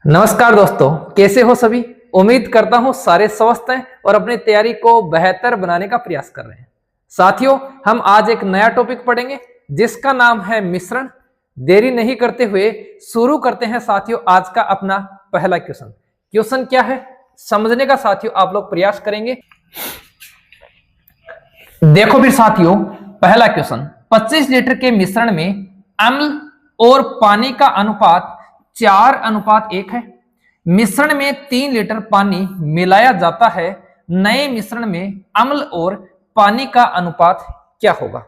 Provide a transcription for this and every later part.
नमस्कार दोस्तों, कैसे हो सभी। उम्मीद करता हूं सारे स्वस्थ हैं और अपनी तैयारी को बेहतर बनाने का प्रयास कर रहे हैं। साथियों, हम आज एक नया टॉपिक पढ़ेंगे जिसका नाम है मिश्रण। देरी नहीं करते हुए शुरू करते हैं साथियों आज का अपना पहला क्वेश्चन। क्वेश्चन क्या है समझने का साथियों आप लोग प्रयास करेंगे। देखो फिर साथियों, पहला क्वेश्चन, 25 लीटर के मिश्रण में अम्ल और पानी का अनुपात 4:1 है। मिश्रण में 3 लीटर पानी मिलाया जाता है। नए मिश्रण में अम्ल और पानी का अनुपात क्या होगा।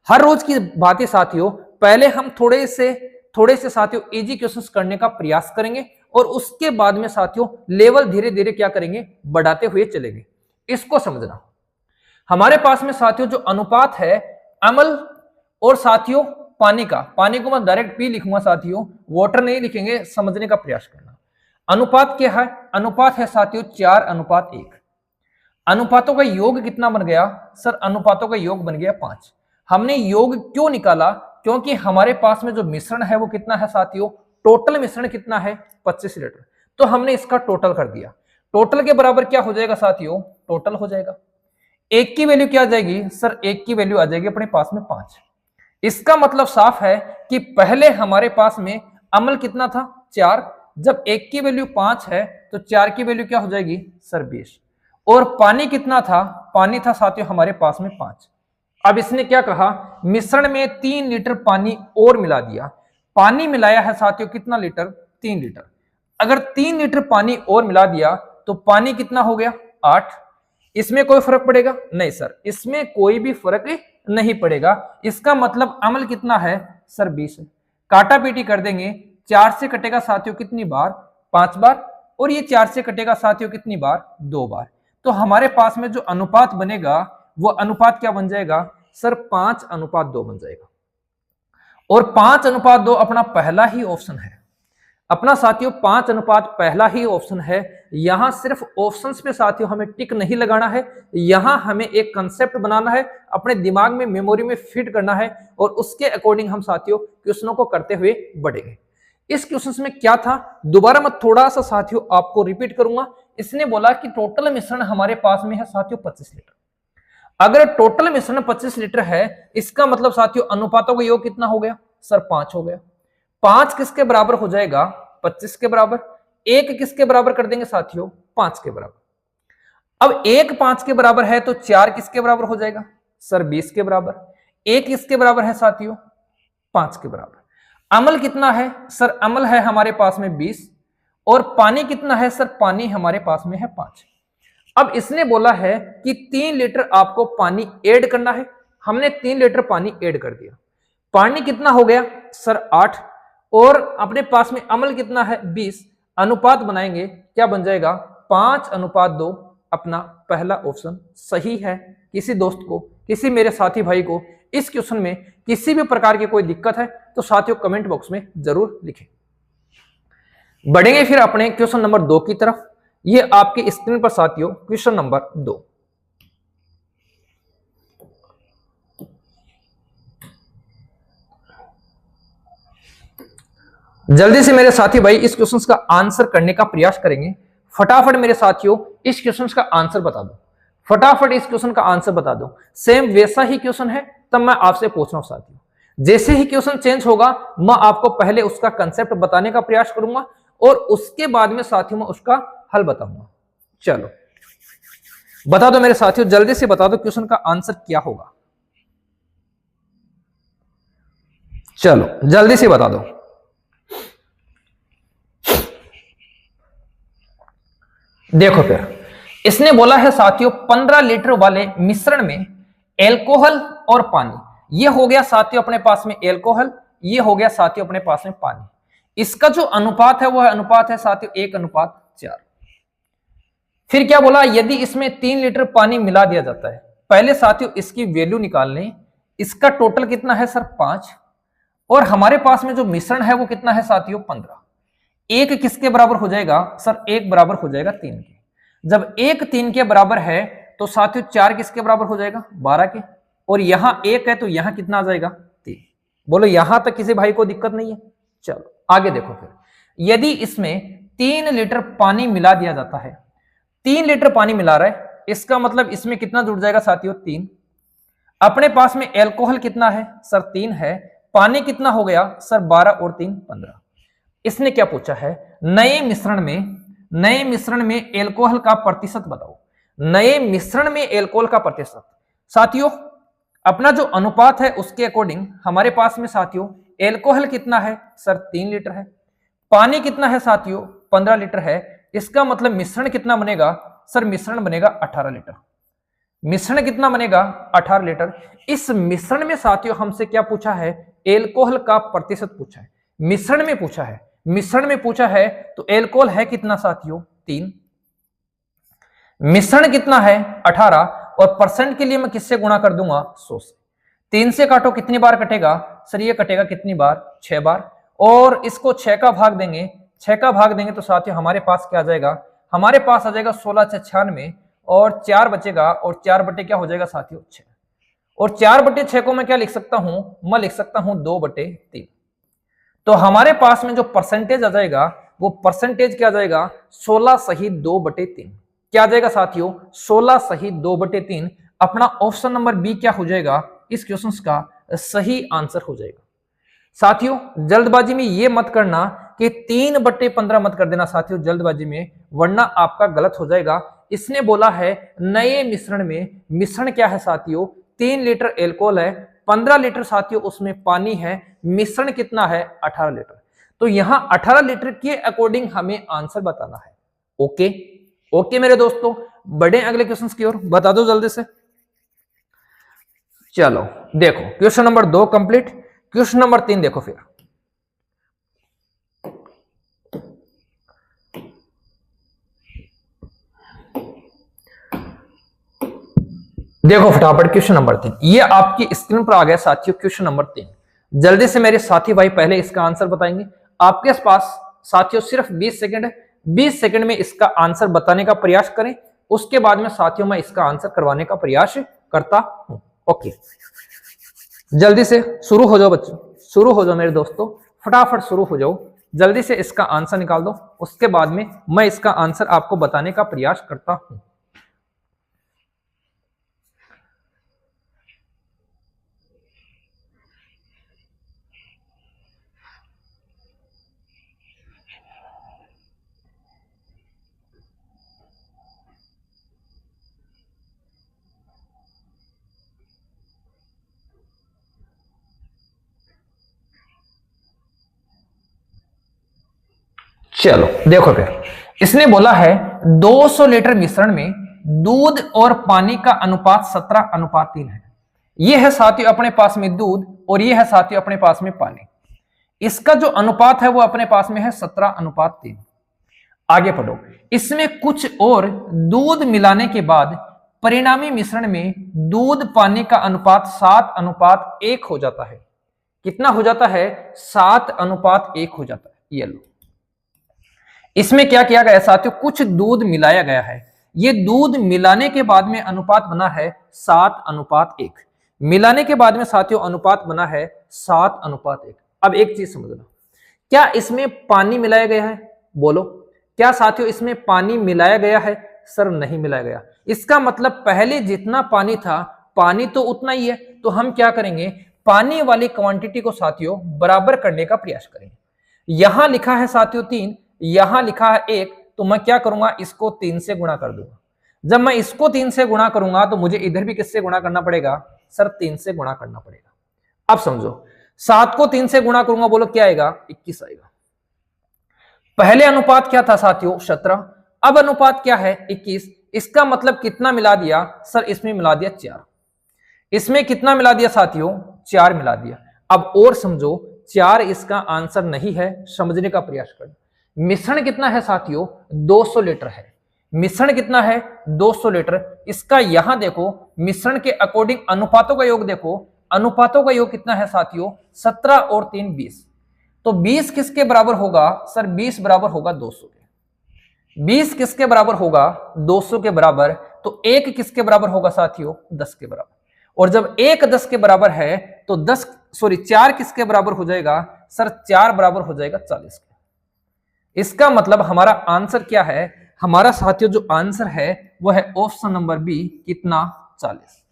हर रोज की बातें साथियों, पहले हम थोड़े से साथियों इजी क्वेश्चंस करने का प्रयास करेंगे और उसके बाद में साथियों लेवल धीरे धीरे क्या करेंगे, बढ़ाते हुए चलेंगे। इसको समझना, हमारे पास में साथियों जो अनुपात है अम्ल और साथियों पानी को मैं डायरेक्ट पी लिखूंगा साथियों, वाटर नहीं लिखेंगे, समझने का प्रयास करना। अनुपात क्या है, अनुपात है साथियों 4:1। अनुपातों का योग कितना बन गया सर, अनुपातों का योग बन गया 5। हमने योग क्यों निकाला, क्योंकि हमारे पास में जो मिश्रण है वो कितना है साथियों, टोटल मिश्रण कितना है 25 लीटर। तो हमने इसका टोटल कर दिया। टोटल के बराबर क्या हो जाएगा साथियों, टोटल हो जाएगा। एक की वैल्यू क्या आ जाएगी सर, एक की वैल्यू आ जाएगी अपने पास में 5। इसका मतलब साफ है कि पहले हमारे पास में अम्ल कितना था 4, जब एक की वैल्यू 5 है तो 4 की वैल्यू क्या हो जाएगी सर 20। और पानी कितना था, पानी था साथियों हमारे पास में 5। अब इसने क्या कहा, मिश्रण में 3 लीटर पानी और मिला दिया। पानी मिलाया है साथियों कितना लीटर, 3 लीटर। अगर 3 लीटर पानी और मिला दिया तो पानी कितना हो गया 8। इसमें कोई फर्क पड़ेगा नहीं सर, इसमें कोई भी फर्क नहीं पड़ेगा। इसका मतलब अम्ल कितना है सर 20 है। काटा पीटी कर देंगे, 4 से कटेगा साथियों कितनी बार, 5 बार, और ये 4 से कटेगा साथियों कितनी बार, 2 बार। तो हमारे पास में जो अनुपात बनेगा वो अनुपात क्या बन जाएगा सर, 5:2 बन जाएगा। और 5:2 अपना पहला ही ऑप्शन है अपना साथियों, 5:1 पहला ही ऑप्शन है। यहां सिर्फ ऑप्शंस पे साथियों हमें टिक नहीं लगाना है, यहां हमें एक कंसेप्ट बनाना है, अपने दिमाग में मेमोरी में फिट करना है और उसके अकॉर्डिंग हम साथियों क्वेश्चनों को करते हुए बढ़ेंगे। इस क्वेश्चन में क्या था, दोबारा मैं थोड़ा सा साथियों आपको रिपीट करूंगा। इसने बोला कि टोटल मिश्रण हमारे पास में है साथियों 25 लीटर। अगर टोटल मिश्रण 25 लीटर है, इसका मतलब साथियों अनुपातों का योग कितना हो गया सर, 5 हो गया। 5 किसके बराबर हो जाएगा, 25 के बराबर। 1 किसके बराबर कर देंगे साथियों, 5 के बराबर। अब 1 5 के बराबर है तो 4 किसके बराबर हो जाएगा सर, 20 के बराबर। 1 किसके बराबर है साथियों, 5 के बराबर। अम्ल कितना है सर, अम्ल है हमारे पास में 20। और पानी कितना है सर, पानी हमारे पास में है 5। अब इसने बोला है कि 3 लीटर आपको पानी ऐड करना है। हमने 3 लीटर पानी ऐड कर दिया। पानी कितना हो गया सर 8, और अपने पास में अम्ल कितना है 20। अनुपात बनाएंगे, क्या बन जाएगा 5:2। अपना पहला ऑप्शन सही है। किसी दोस्त को, किसी मेरे साथी भाई को इस क्वेश्चन में किसी भी प्रकार की कोई दिक्कत है तो साथियों कमेंट बॉक्स में जरूर लिखें। बढ़ेंगे फिर अपने क्वेश्चन नंबर 2 की तरफ। ये आपके स्क्रीन पर साथियों क्वेश्चन नंबर 2। जल्दी से मेरे साथी भाई इस क्वेश्चन का आंसर करने का प्रयास करेंगे। फटाफट मेरे साथियों इस क्वेश्चन का आंसर बता दो, फटाफट इस क्वेश्चन का आंसर बता दो। सेम वैसा ही क्वेश्चन है, तब मैं आपसे पूछ रहा हूं साथियों, जैसे ही क्वेश्चन चेंज होगा मैं आपको पहले उसका कंसेप्ट बताने का प्रयास करूंगा और उसके बाद में साथियों मैं उसका हल बताऊंगा। चलो बता दो मेरे साथियों, जल्दी से बता दो क्वेश्चन का आंसर क्या होगा। चलो जल्दी से बता दो। देखो फिर इसने बोला है साथियों 15 लीटर वाले मिश्रण में एल्कोहल और पानी, ये हो गया साथियों अपने पास में एल्कोहल, ये हो गया साथियों अपने पास में पानी। इसका जो अनुपात है वह अनुपात है साथियों 1:4। फिर क्या बोला, यदि इसमें 3 लीटर पानी मिला दिया जाता है। पहले साथियों इसकी वैल्यू निकाल लें, इसका टोटल कितना है सर 5, और हमारे पास में जो मिश्रण है वो कितना है साथियों 15। 1 किसके बराबर हो जाएगा सर, 1 बराबर हो जाएगा 3 के। जब 1 3 के बराबर है तो साथियों 4 किसके बराबर हो जाएगा 12 के, और यहां 1 है तो यहां कितना आ जाएगा 3। बोलो यहां तक किसी भाई को दिक्कत नहीं है। चलो आगे देखो फिर, यदि इसमें 3 लीटर पानी मिला दिया जाता है, 3 लीटर पानी मिला रहा है, इसका मतलब इसमें कितना जुड़ जाएगा साथियों 3। अपने पास में एल्कोहल कितना है सर 3 है, पानी कितना हो गया सर 12 और 3 15। इसने क्या पूछा है, नए मिश्रण में एल्कोहल का प्रतिशत बताओ, नए मिश्रण में एल्कोहल का प्रतिशत। साथियों अपना जो अनुपात है उसके अकॉर्डिंग हमारे पास में साथियों एल्कोहल कितना है सर 3 लीटर है, पानी कितना है साथियों 15 लीटर है, इसका मतलब मिश्रण कितना बनेगा सर, मिश्रण बनेगा 18 लीटर। मिश्रण कितना बनेगा 18 लीटर। इस मिश्रण में साथियों हमसे क्या पूछा है, एल्कोहल का प्रतिशत पूछा है, मिश्रण में पूछा है, मिश्रण में पूछा है तो एल्कोहल है कितना साथियों 3, मिश्रण कितना है 18 और परसेंट के लिए मैं किससे गुणा कर दूंगा 100 से। 3 से काटो कितनी बार कटेगा सर, ये कटेगा कितनी बार 6 बार, और इसको 6 का भाग देंगे, 6 का भाग देंगे तो साथियों हमारे पास क्या आ जाएगा, हमारे पास आ जाएगा 16 से 96 और 4 बचेगा, और 4 बटे क्या हो जाएगा साथियों 6, और 4 बटे 6 को मैं क्या लिख सकता हूं, मैं लिख सकता हूं 2 बटे 3। तो हमारे पास में जो परसेंटेज आ जाएगा वो परसेंटेज क्या आ जाएगा 16 सही 2 बटे 3। क्या आ जाएगा साथियों 16 सही 2 बटे 3। अपना ऑप्शन नंबर बी क्या हो जाएगा इस क्वेश्चन का सही आंसर हो जाएगा। साथियों जल्दबाजी में ये मत करना कि 3 बटे 15 मत कर देना साथियों जल्दबाजी में, वरना आपका गलत हो जाएगा। इसने बोला है नए मिश्रण में, मिश्रण क्या है साथियों 3 लीटर एल्कोहल है, 15 लीटर साथियों उसमें पानी है, मिश्रण कितना है 18 लीटर। तो यहां 18 लीटर के अकॉर्डिंग हमें आंसर बताना है। ओके ओके मेरे दोस्तों, बढ़े अगले क्वेश्चन की ओर, बता दो जल्दी से। चलो देखो question number 2 complete, question number 3 देखो फिर। देखो फटाफट क्वेश्चन नंबर 3, ये आपकी स्क्रीन पर आ गया साथियों क्वेश्चन नंबर 3। जल्दी से मेरे साथी भाई पहले इसका आंसर बताएंगे। आपके पास साथियों सिर्फ 20 सेकंड है, 20 सेकंड में इसका आंसर बताने का प्रयास करें, उसके बाद में साथियों मैं इसका आंसर करवाने का प्रयास करता हूं। ओके जल्दी से शुरू हो जाओ बच्चों, शुरू हो जाओ मेरे दोस्तों, फटाफट शुरू हो जाओ, जल्दी से इसका आंसर निकाल दो, उसके बाद में मैं इसका आंसर आपको बताने का प्रयास करता हूं। चलो देखो फिर, इसने बोला है 200 लीटर मिश्रण में दूध और पानी का अनुपात 17:3 है। यह है साथियों अपने पास में दूध और यह है साथियों अपने पास में पानी, इसका जो अनुपात है वो अपने पास में है 17:3। आगे पढ़ो, इसमें कुछ और दूध मिलाने के बाद परिणामी मिश्रण में दूध पानी का अनुपात 7:1 हो जाता है। कितना हो जाता है 7:1 हो जाता है। ये लो, इसमें क्या किया गया साथियों, कुछ दूध मिलाया गया है, ये दूध मिलाने के बाद में अनुपात बना है 7:1। मिलाने के बाद में साथियों अनुपात बना है 7:1। अब एक चीज समझना, क्या इसमें पानी मिलाया गया है, बोलो क्या साथियों इसमें पानी मिलाया गया है, सर नहीं मिलाया गया। इसका मतलब पहले जितना पानी था पानी तो उतना ही है, तो हम क्या करेंगे पानी वाली क्वांटिटी को साथियों बराबर करने का प्रयास करेंगे। यहां लिखा है साथियों 3, यहां लिखा है 1, तो मैं क्या करूंगा इसको 3 से गुणा कर दूंगा। जब मैं इसको 3 से गुणा करूंगा तो मुझे इधर भी किससे गुणा करना पड़ेगा, सर 3 से गुणा करना पड़ेगा। अब समझो 7 को 3 से गुणा करूंगा, बोलो क्या आएगा 21 आएगा। पहले अनुपात क्या था साथियों 17, अब अनुपात क्या है 21। इसका मतलब कितना मिला दिया सर, इसमें मिला दिया 4, इसमें कितना मिला दिया साथियों 4 मिला दिया। अब और समझो 4 इसका आंसर नहीं है, समझने का प्रयास करो। मिश्रण कितना है साथियों 200 लीटर है, मिश्रण कितना है 200 लीटर। इसका यहां देखो मिश्रण के अकॉर्डिंग अनुपातों का योग देखो, अनुपातों का योग कितना है साथियों 17 और 3 20। तो 20 किसके बराबर होगा सर, 20 बराबर होगा 200 के। 20 किसके बराबर होगा 200 के बराबर, तो 1 किसके बराबर होगा साथियों 10 के बराबर। और जब 1 10 के बराबर है तो 4 किसके बराबर हो जाएगा सर, 4 बराबर हो जाएगा 40 के। इसका मतलब हमारा आंसर क्या है, हमारा साथियों जो आंसर है वो है ऑप्शन नंबर बी, कितना 40।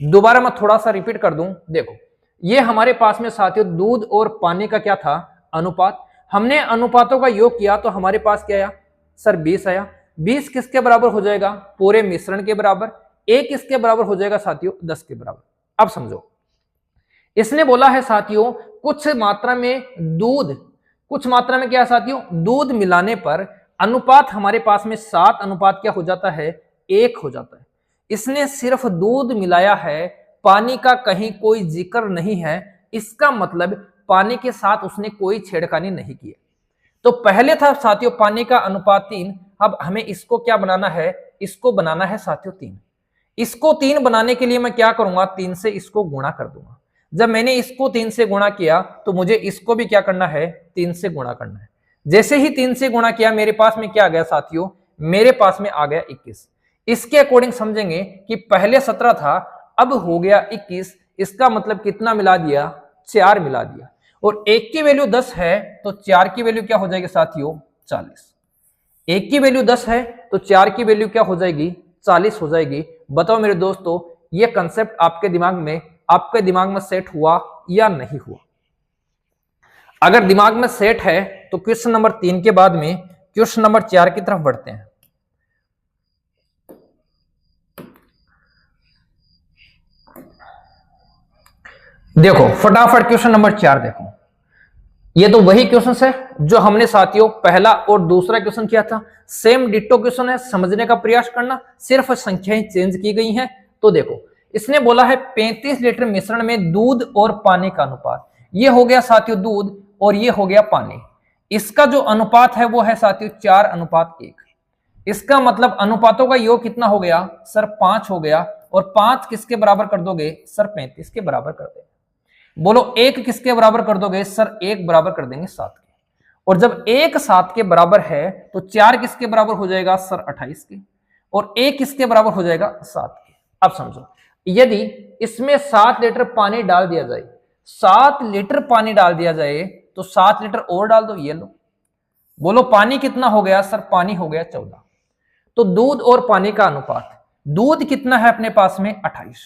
दोबारा मैं थोड़ा सा रिपीट कर दूं, देखो ये हमारे पास में साथियों दूध और पानी का क्या था, अनुपात। हमने अनुपातों का योग किया तो हमारे पास क्या आया सर, 20 आया। 20 किसके बराबर हो जाएगा, पूरे मिश्रण के बराबर। एक किसके बराबर हो जाएगा साथियों, 10 के बराबर। अब समझो, इसने बोला है साथियों कुछ मात्रा में दूध, कुछ मात्रा में क्या है साथियों, दूध मिलाने पर अनुपात हमारे पास में 7 अनुपात क्या हो जाता है, 1 हो जाता है। इसने सिर्फ दूध मिलाया है, पानी का कहीं कोई जिक्र नहीं है, इसका मतलब पानी के साथ उसने कोई छेड़खानी नहीं की है। तो पहले था साथियों पानी का अनुपात 3, अब हमें इसको क्या बनाना है, इसको बनाना है साथियों 3। इसको 3 बनाने के लिए मैं क्या करूंगा, 3 से इसको गुणा कर दूंगा। जब मैंने इसको 3 से गुणा किया तो मुझे इसको भी क्या करना है, 3 से गुणा करना है। जैसे ही 3 से गुणा किया मेरे पास में क्या आ गया साथियों, मेरे पास में आ गया 21। इसके अकॉर्डिंग समझेंगे कि पहले 17 था, अब हो गया 21। इसका मतलब कितना मिला दिया, 4 मिला दिया। और 1 की वैल्यू 10 है तो 4 की वैल्यू क्या हो जाएगी साथियों, 40। 1 की वैल्यू 10 है तो 4 की वैल्यू क्या हो जाएगी, 40 हो जाएगी। बताओ मेरे दोस्तों, ये कंसेप्ट आपके दिमाग में सेट हुआ या नहीं हुआ? अगर दिमाग में सेट है तो क्वेश्चन नंबर 3 के बाद में क्वेश्चन नंबर 4 की तरफ बढ़ते हैं। देखो फटाफट क्वेश्चन नंबर 4 देखो, ये तो वही क्वेश्चन है जो हमने साथियों पहला और दूसरा क्वेश्चन किया था। सेम डिट्टो क्वेश्चन है, समझने का प्रयास करना, सिर्फ संख्याएं चेंज की गई हैं। तो देखो इसने बोला है 35 लीटर मिश्रण में दूध और पानी का अनुपात। ये हो गया साथियों दूध और ये हो गया पानी। इसका जो अनुपात है वो है साथियों 4:1। इसका मतलब अनुपातों का योग कितना हो गया सर, 5 हो गया। और 5 किसके बराबर कर दोगे सर, 35 के बराबर कर देंगे। बोलो 1 किसके बराबर कर दोगे सर, 1 बराबर कर देंगे 7 के। और जब 1 7 के बराबर है तो 4 किसके बराबर हो जाएगा सर, 28 के। और 1 किसके बराबर हो जाएगा, 7 के। अब समझो, यदि इसमें 7 लीटर पानी डाल दिया जाए, 7 लीटर पानी डाल दिया जाए तो 7 लीटर और डाल दो, ये लो। बोलो पानी कितना हो गया सर, पानी हो गया 14। तो दूध और पानी का अनुपात, दूध कितना है अपने पास में 28,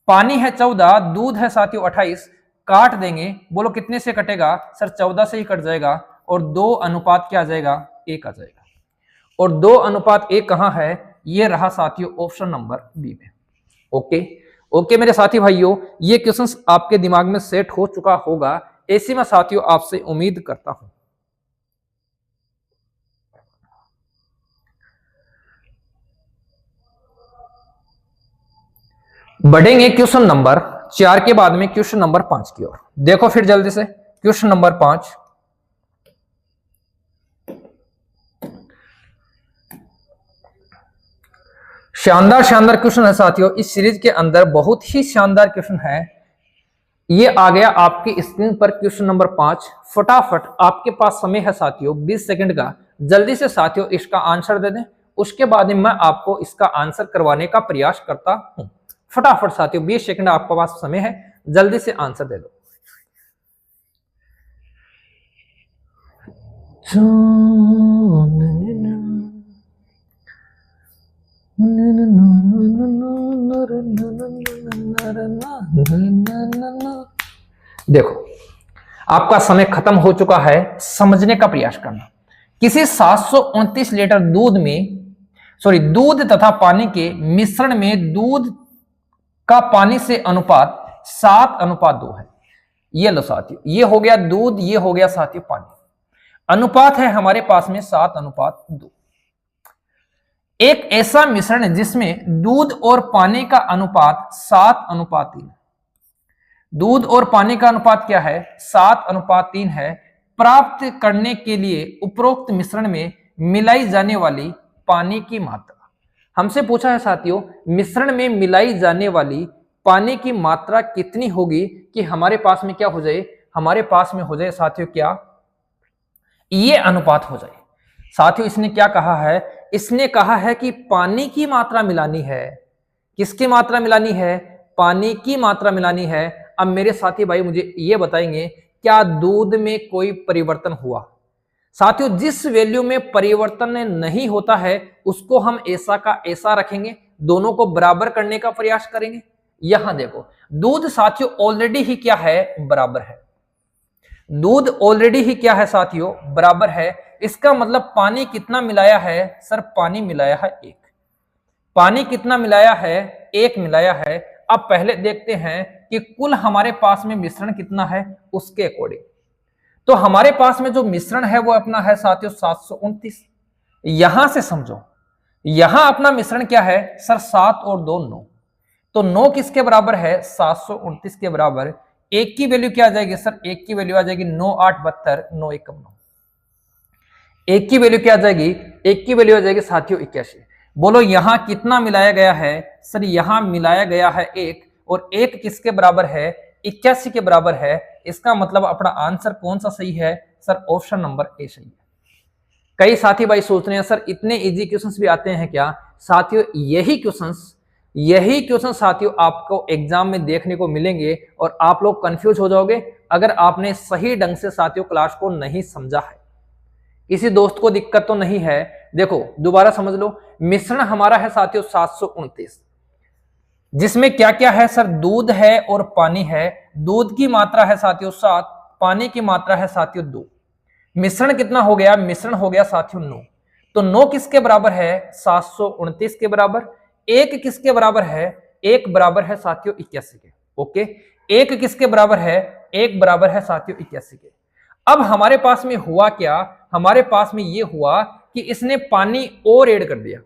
पानी है 14, दूध है साथियों 28। काट देंगे, बोलो कितने से कटेगा सर, 14 से ही कट जाएगा। और 2:1 क्या आ जाएगा, 1 आ जाएगा। और 2:1 कहां है, ये रहा साथियों ऑप्शन नंबर बी में। ओके ओके मेरे साथी भाइयों, ये क्वेश्चंस आपके दिमाग में सेट हो चुका होगा, ऐसी मैं साथियों आपसे उम्मीद करता हूं। बढ़ेंगे क्वेश्चन नंबर 4 के बाद में क्वेश्चन नंबर 5 की ओर। देखो फिर जल्दी से क्वेश्चन नंबर 5। शानदार शानदार क्वेश्चन है साथियों, इस सीरीज के अंदर बहुत ही शानदार क्वेश्चन है। ये आ गया आपकी स्क्रीन पर क्वेश्चन नंबर 5। फटाफट आपके पास समय है साथियों 20 सेकंड का, जल्दी से साथियों इसका आंसर दे दें। उसके बाद में मैं आपको इसका आंसर करवाने का प्रयास करता हूं। फटाफट साथियों 20 सेकंड आपके पास समय है, जल्दी से आंसर दे दो। देखो आपका समय खत्म हो चुका है, समझने का प्रयास करना। किसी 729 लीटर दूध तथा पानी के मिश्रण में दूध का पानी से अनुपात 7:2 है। ये लो साथियों, ये हो गया दूध, ये हो गया साथियों पानी। अनुपात है हमारे पास में 7:2। एक ऐसा मिश्रण जिसमें दूध और पानी का अनुपात 7:3, दूध और पानी का अनुपात क्या है 7:3 है, प्राप्त करने के लिए उपरोक्त मिश्रण में मिलाई जाने वाली पानी की मात्रा। हमसे पूछा है साथियों मिश्रण में मिलाई जाने वाली पानी की मात्रा कितनी होगी कि हमारे पास में क्या हो जाए, हमारे पास में हो जाए साथियों क्या, ये अनुपात हो जाए। साथियों इसने क्या कहा है, इसने कहा है कि पानी की मात्रा मिलानी है। किसकी मात्रा मिलानी है, पानी की मात्रा मिलानी है। अब मेरे साथी भाई मुझे ये बताएंगे क्या दूध में कोई परिवर्तन हुआ, साथियों जिस वैल्यू में परिवर्तन नहीं होता है उसको हम ऐसा का ऐसा रखेंगे, दोनों को बराबर करने का प्रयास करेंगे। यहां देखो दूध साथियों ऑलरेडी ही क्या है, बराबर है। दूध ऑलरेडी ही क्या है साथियों, बराबर है। इसका मतलब पानी कितना मिलाया है सर, पानी मिलाया है 1। पानी कितना मिलाया है, 1 मिलाया है। अब पहले देखते हैं कि कुल हमारे पास में मिश्रण कितना है उसके अकॉर्डिंग। तो हमारे पास में जो मिश्रण है वो अपना है साथियों 729। यहां से समझो, यहां अपना मिश्रण क्या है सर, 7 और 2 9। तो 9 किसके बराबर है, 729 के बराबर। 1 की वैल्यू क्या आ जाएगी सर, 1 की वैल्यू आ जाएगी 9 8 72, 9 1 9। 1 की वैल्यू क्या आ जाएगी, 1 की वैल्यू आ जाएगी साथियों 81। बोलो यहां कितना मिलाया गया है सर, यहां मिलाया गया है 1, और 1 किसके बराबर है, 81 के बराबर है। इसका मतलब अपना आंसर कौन सा सही है सर, ऑप्शन नंबर ए सही है। कई साथी भाई सोच रहे हैं सर इतने इजी क्वेश्चंस भी आते हैं क्या। साथियों यही क्वेश्चन साथियों आपको एग्जाम में देखने को मिलेंगे और आप लोग कंफ्यूज हो जाओगे अगर आपने सही ढंग से साथियों क्लास को नहीं समझा है। किसी दोस्त को दिक्कत तो नहीं है, देखो दोबारा समझ लो। मिश्रण हमारा है साथियों 729, जिसमें क्या क्या है सर, दूध है और पानी है। दूध की मात्रा है साथियों 7, पानी की मात्रा है साथियों 2। मिश्रण कितना हो गया, मिश्रण हो गया साथियों 9। तो 9 किसके बराबर है, 729 के बराबर। 1 किसके बराबर है, 1 बराबर है साथियों 81 के। ओके, 1 किसके बराबर है, 1 बराबर है साथियों 81 के। अब हमारे पास में हुआ क्या, हमारे पास में ये हुआ कि इसने पानी और ऐड कर दिया।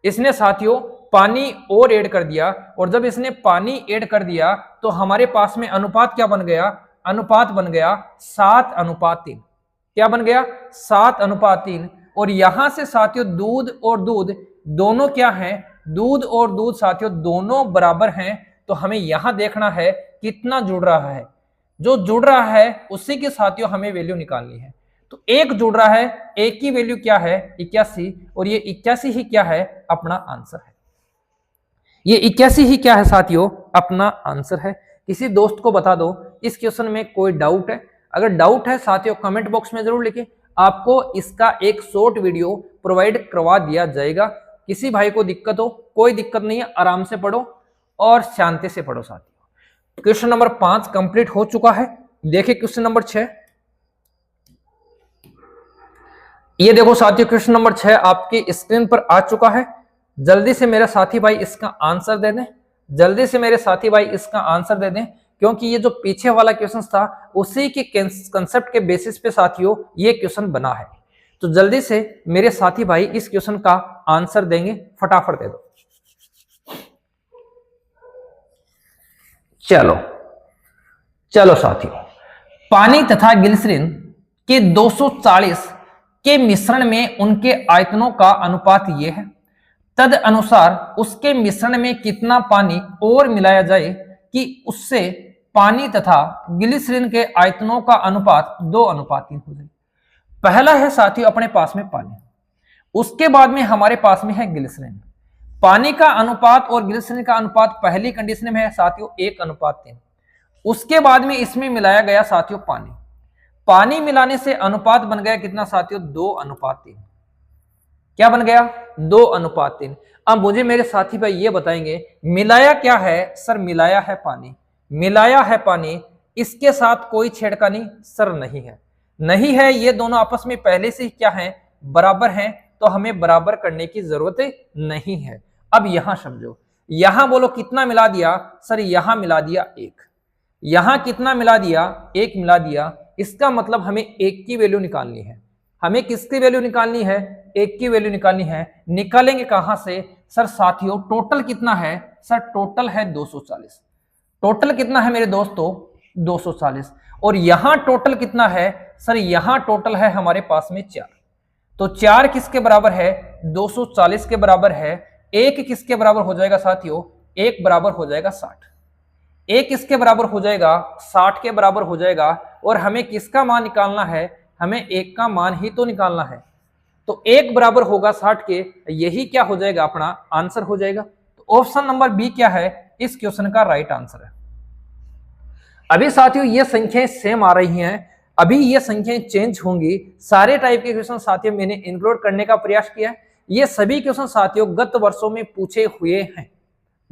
इसने साथियों पानी और ऐड कर दिया, और जब इसने पानी ऐड कर दिया तो हमारे पास में अनुपात क्या बन गया, अनुपात बन गया 7:3। क्या बन गया, 7:3। और यहां से साथियों दूध और दूध दोनों क्या हैं, दूध और दूध साथियों दोनों बराबर हैं। तो हमें यहां देखना है कितना जुड़ रहा है, जो जुड़ रहा है उसी की साथियों हमें वैल्यू निकालनी है। तो 1 जुड़ रहा है, 1 की वैल्यू क्या है 81, और ये 81 ही क्या है, अपना आंसर है। ये 81 ही क्या है साथियों, अपना आंसर है। किसी दोस्त को बता दो इस क्वेश्चन में कोई डाउट है। अगर डाउट है साथियों कमेंट बॉक्स में जरूर लिखें, आपको इसका एक शॉर्ट वीडियो प्रोवाइड करवा दिया जाएगा। किसी भाई को दिक्कत हो, कोई दिक्कत नहीं है, आराम से पढ़ो और शांति से पढ़ो साथियों। क्वेश्चन नंबर 5 कंप्लीट हो चुका है। देखिए क्वेश्चन नंबर 6, ये देखो साथियों क्वेश्चन नंबर 6 आपकी स्क्रीन पर आ चुका है। जल्दी से मेरे साथी भाई इसका आंसर दे दें, जल्दी से मेरे साथी भाई इसका आंसर दे दें, क्योंकि ये जो पीछे वाला क्वेश्चन था उसी के कंसेप्ट के बेसिस पे साथियों ये क्वेश्चन बना है। तो जल्दी से मेरे साथी भाई इस क्वेश्चन का आंसर देंगे, फटाफट दे दो। चलो चलो साथियों, पानी तथा ग्लिसरीन के 240 के मिश्रण में उनके आयतनों का अनुपात यह है। तद अनुसार उसके मिश्रण में कितना पानी और मिलाया जाए कि उससे पानी तथा ग्लिसरीन के आयतनों का अनुपात 2:3 हो जाए। पहला है साथियों अपने पास में पानी, उसके बाद में हमारे पास में है ग्लिसरीन। पानी का अनुपात और ग्लिसरीन का अनुपात पहली कंडीशन में है साथियों 1:3। उसके बाद में इसमें मिलाया गया साथियों पानी, पानी मिलाने से अनुपात बन गया कितना साथियों 2:3। क्या बन गया 2:3। अब मुझे मेरे साथी भाई ये बताएंगे मिलाया क्या है सर, मिलाया है पानी, मिलाया है पानी, इसके साथ कोई छेड़खानी सर नहीं है, नहीं है। ये दोनों आपस में पहले से ही क्या है, बराबर हैं, तो हमें बराबर करने की जरूरत नहीं है। अब यहां समझो, यहां बोलो कितना मिला दिया सर, यहां मिला दिया 1, यहां कितना मिला दिया 1 मिला दिया। इसका मतलब हमें 1 की वैल्यू निकालनी है। हमें किसकी वैल्यू निकालनी है, 1 की वैल्यू निकालनी है। निकालेंगे कहां से सर, साथियों टोटल कितना है सर, टोटल है 240। टोटल कितना है मेरे दोस्तों 240, और यहां टोटल कितना है सर, यहां टोटल है हमारे पास में 4। तो 4 किसके बराबर है, 240 के बराबर है। 1 किसके बराबर हो जाएगा साथियों, 1 बराबर हो जाएगा 60। 1 किसके बराबर हो जाएगा, 60 के बराबर हो जाएगा। और हमें किसका मान निकालना है, हमें 1 का मान ही तो निकालना है। तो 1 बराबर होगा 60 के, यही क्या हो जाएगा, अपना आंसर हो जाएगा। तो ऑप्शन नंबर बी क्या है, इस क्वेश्चन का राइट आंसर है। अभी साथियों ये संख्याएं सेम आ रही हैं, अभी ये संख्याएं चेंज होंगी। सारे टाइप के क्वेश्चन साथियों मैंने इंक्लूड करने का प्रयास किया है। ये सभी क्वेश्चन साथियों गत वर्षों में पूछे हुए हैं।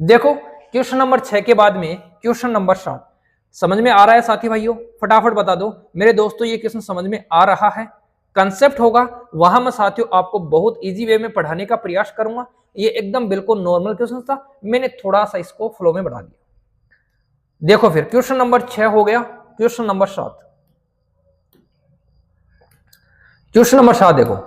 देखो क्वेश्चन नंबर 6 के बाद में क्वेश्चन नंबर 7 समझ में आ रहा है साथी भाइयों? फटाफट बता दो मेरे दोस्तों, ये क्वेश्चन समझ में आ रहा है? कंसेप्ट होगा वहां मैं साथियों आपको बहुत इजी वे में पढ़ाने का प्रयास करूंगा। ये एकदम बिल्कुल नॉर्मल क्वेश्चन था, मैंने थोड़ा सा इसको फ्लो में बढ़ा दिया। देखो फिर क्वेश्चन नंबर 6 हो गया। क्वेश्चन नंबर 7, क्वेश्चन नंबर 7 देखो,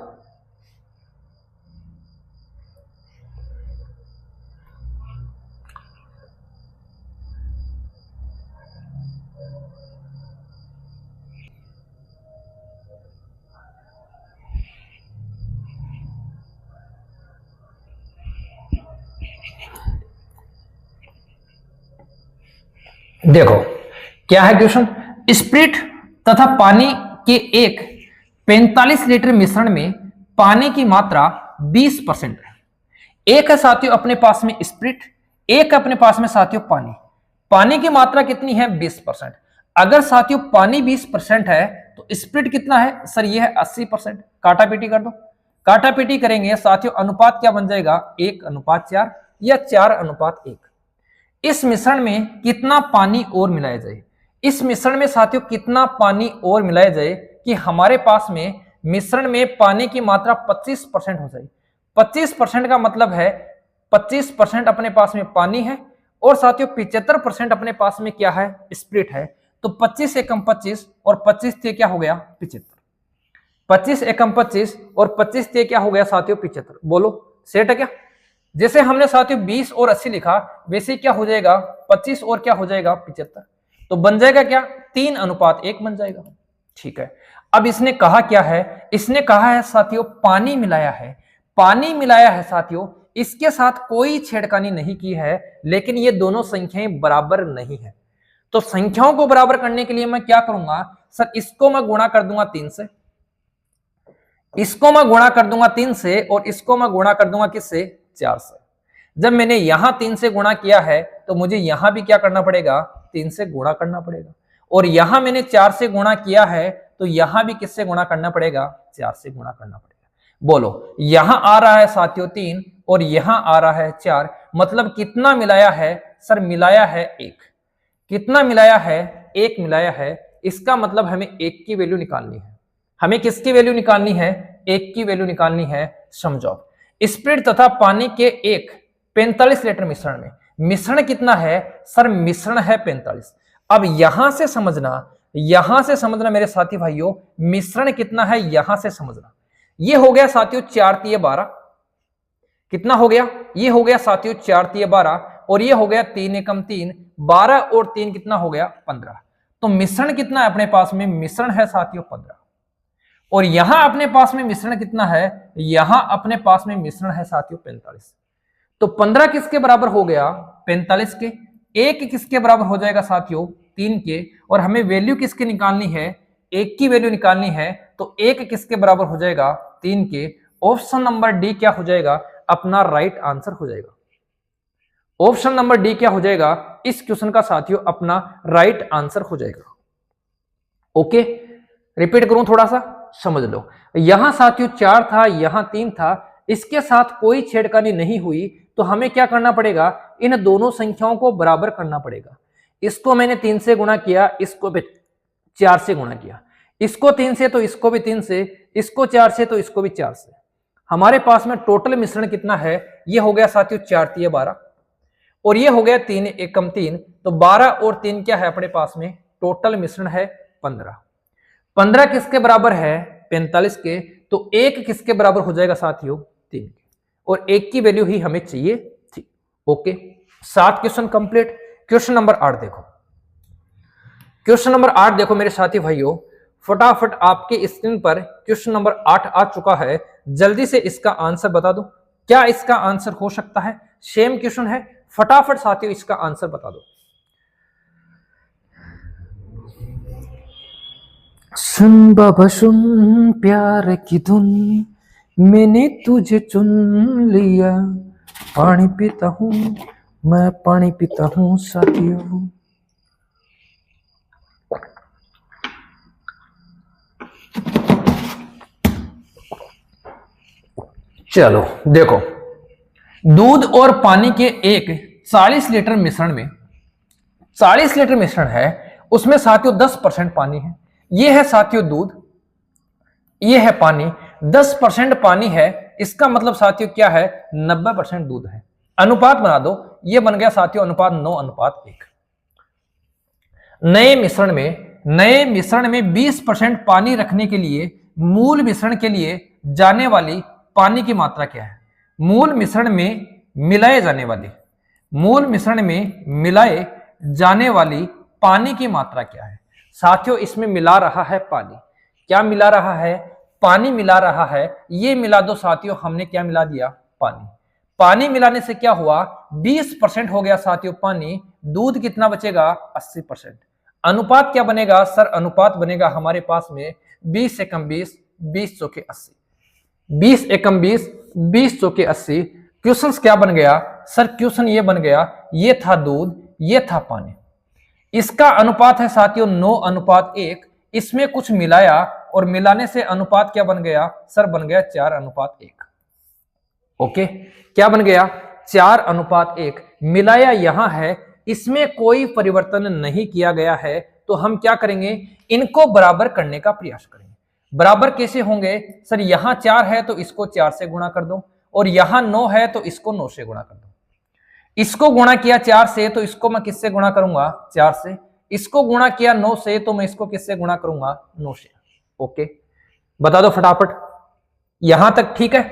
देखो क्या है क्वेश्चन। स्प्रिट तथा पानी के एक 45 लीटर मिश्रण में पानी की मात्रा 20% है। एक है साथियों अपने पास में स्प्रिट, एक अपने पास में साथियों पानी। पानी की मात्रा कितनी है? 20%। अगर साथियों पानी 20% है तो स्प्रिट कितना है? सर ये है 80%। काटा पीटी कर दो। काटा पीटी करेंगे साथियों, अनुपात क्या बन जाएगा? 1:4 या 4:1। इस मिश्रण में कितना पानी और मिलाया जाए? इस मिश्रण में साथियों कितना पानी और मिलाया जाए कि हमारे पास में मिश्रण में पानी की मात्रा 25% हो जाए। 25% का मतलब है 25% अपने पास में पानी है और साथियों 75% अपने पास में क्या है? स्प्रिट है। तो 25 एकम 25 और 25 थे क्या हो गया? 75। 25 एकम 25 और 25 थे क्या हो गया साथियों? 75। बोलो सेट है क्या? जैसे हमने साथियों 20 और 80 लिखा, वैसे क्या हो जाएगा? 25 और क्या हो जाएगा? 75। तो बन जाएगा क्या? 3:1 बन जाएगा। ठीक है। अब इसने कहा क्या है? इसने कहा है साथियों पानी मिलाया है। पानी मिलाया है साथियों, इसके साथ कोई छेड़खानी नहीं की है, लेकिन ये दोनों संख्याएं बराबर नहीं है। तो संख्याओं को बराबर करने के लिए मैं क्या करूंगा? सर इसको मैं गुणा कर दूंगा 3 से, इसको मैं गुणा कर दूंगा 3 से और इसको मैं गुणा कर दूंगा किससे? 4 से। जब मैंने यहां 3 से गुणा किया है तो मुझे यहां भी क्या करना पड़ेगा? 3 से गुणा करना पड़ेगा। और यहां मैंने 4 से गुणा किया है तो यहां भी किससे गुणा करना पड़ेगा? 4 से गुणा करना पड़ेगा। बोलो यहां आ रहा है साथियों 3 और यहां आ रहा है 4, मतलब कितना मिलाया है? सर मिलाया है 1। कितना मिलाया है? 1 मिलाया है। इसका मतलब हमें 1 की वैल्यू निकालनी है। हमें किसकी वैल्यू निकालनी है? 1 की वैल्यू निकालनी है। समझो स्प्रिट तथा पानी के एक 45 लीटर मिश्रण में मिश्रण कितना है? सर मिश्रण है 45। अब यहां से समझना मेरे साथी भाइयों, मिश्रण कितना है यहां से समझना। ये हो गया साथियों 4×12। कितना हो गया? ये हो गया साथियों 4×12 और ये हो गया 3×1 12 और 3 कितना हो गया? 15। तो मिश्रण कितना है अपने पास में? मिश्रण है साथियों 15। और यहां अपने पास में मिश्रण कितना है? यहां अपने पास में मिश्रण है साथियों 45। तो 15 किसके बराबर हो गया? 45 के। 1 किसके बराबर हो जाएगा साथियों? 3 के। और हमें वैल्यू किसकी निकालनी है? 1 की वैल्यू निकालनी है। तो 1 किसके बराबर हो जाएगा? 3 के। ऑप्शन नंबर डी क्या हो जाएगा? अपना राइट आंसर हो जाएगा। ऑप्शन नंबर डी क्या हो जाएगा? इस क्वेश्चन का साथियों अपना राइट आंसर हो जाएगा। ओके, रिपीट करूं थोड़ा सा, समझ लो। यहां साथियों 4 था, यहां 3 था, इसके साथ कोई छेड़खानी नहीं हुई, तो हमें क्या करना पड़ेगा? इन दोनों संख्याओं को बराबर करना पड़ेगा। इसको मैंने 3 से गुणा किया, इसको भी 4 से गुणा किया, इसको 3 से तो इसको भी 3 से, इसको 4 से तो इसको भी 4 से। हमारे पास में टोटल मिश्रण कितना है? ये हो गया साथियों 4×12 और ये हो गया 3×1 तो 12 और 3 क्या है अपने पास में? टोटल मिश्रण है 15। 15 किसके बराबर है? 45 के। तो 1 किसके बराबर हो जाएगा साथियों? 3 के। और 1 की वैल्यू ही हमें चाहिए थी। Okay, 7 question complete. Question number 8 देखो। क्वेश्चन नंबर 8 देखो मेरे साथी भाइयों, फटाफट आपके स्क्रीन पर क्वेश्चन नंबर 8 आ चुका है। जल्दी से इसका आंसर बता दो। क्या इसका आंसर हो सकता है? सेम क्वेश्चन है, फटाफट साथियों इसका आंसर बता दो। सुन बाबा सुन प्यार की धुन, मैंने तुझे चुन लिया, पानी पीता हूं मैं, पानी पीता हूं साथियों। चलो देखो, दूध और पानी के एक 40 लीटर मिश्रण में 40 लीटर मिश्रण है, उसमें साथियों 10% पानी है। ये है साथियों दूध, ये है पानी, 10% पानी है, इसका मतलब साथियों क्या है, 90% दूध है। अनुपात बना दो, ये बन गया साथियों अनुपात 9:1। नए मिश्रण में 20% पानी रखने के लिए मूल मिश्रण के लिए जाने वाली पानी की मात्रा क्या है? मूल मिश्रण में मिलाए जाने वाली पानी की मात्रा क्या है? साथियों इसमें मिला रहा है पानी। क्या मिला रहा है? पानी मिला रहा है। ये मिला दो साथियों, हमने क्या मिला दिया? पानी। पानी मिलाने से क्या हुआ? 20% हो गया साथियों पानी। दूध कितना बचेगा? 80%। अनुपात क्या बनेगा सर? अनुपात बनेगा हमारे पास में 20 एकम 20, 20 चौके 80। 20 एकम 20, 20 चौके 80। क्वेश्चन क्या बन गया सर? क्वेश्चन ये बन गया, ये था दूध, ये था पानी। इसका अनुपात है साथियों 9:1। इसमें कुछ मिलाया और मिलाने से अनुपात क्या बन गया सर? बन गया 4:1। ओके, क्या बन गया? 4:1। मिलाया यहां है, इसमें कोई परिवर्तन नहीं किया गया है, तो हम क्या करेंगे? इनको बराबर करने का प्रयास करेंगे। बराबर कैसे होंगे सर? यहां 4 है तो इसको 4 से गुणा कर दो, और यहां 9 है तो इसको 9 से गुणा कर दो। इसको गुणा किया 4 से तो इसको मैं किससे गुणा करूंगा? 4 से। इसको गुणा किया 9 से तो मैं इसको किससे गुणा करूंगा? 9 से। ओके, बता दो फटाफट। यहां तक ठीक है?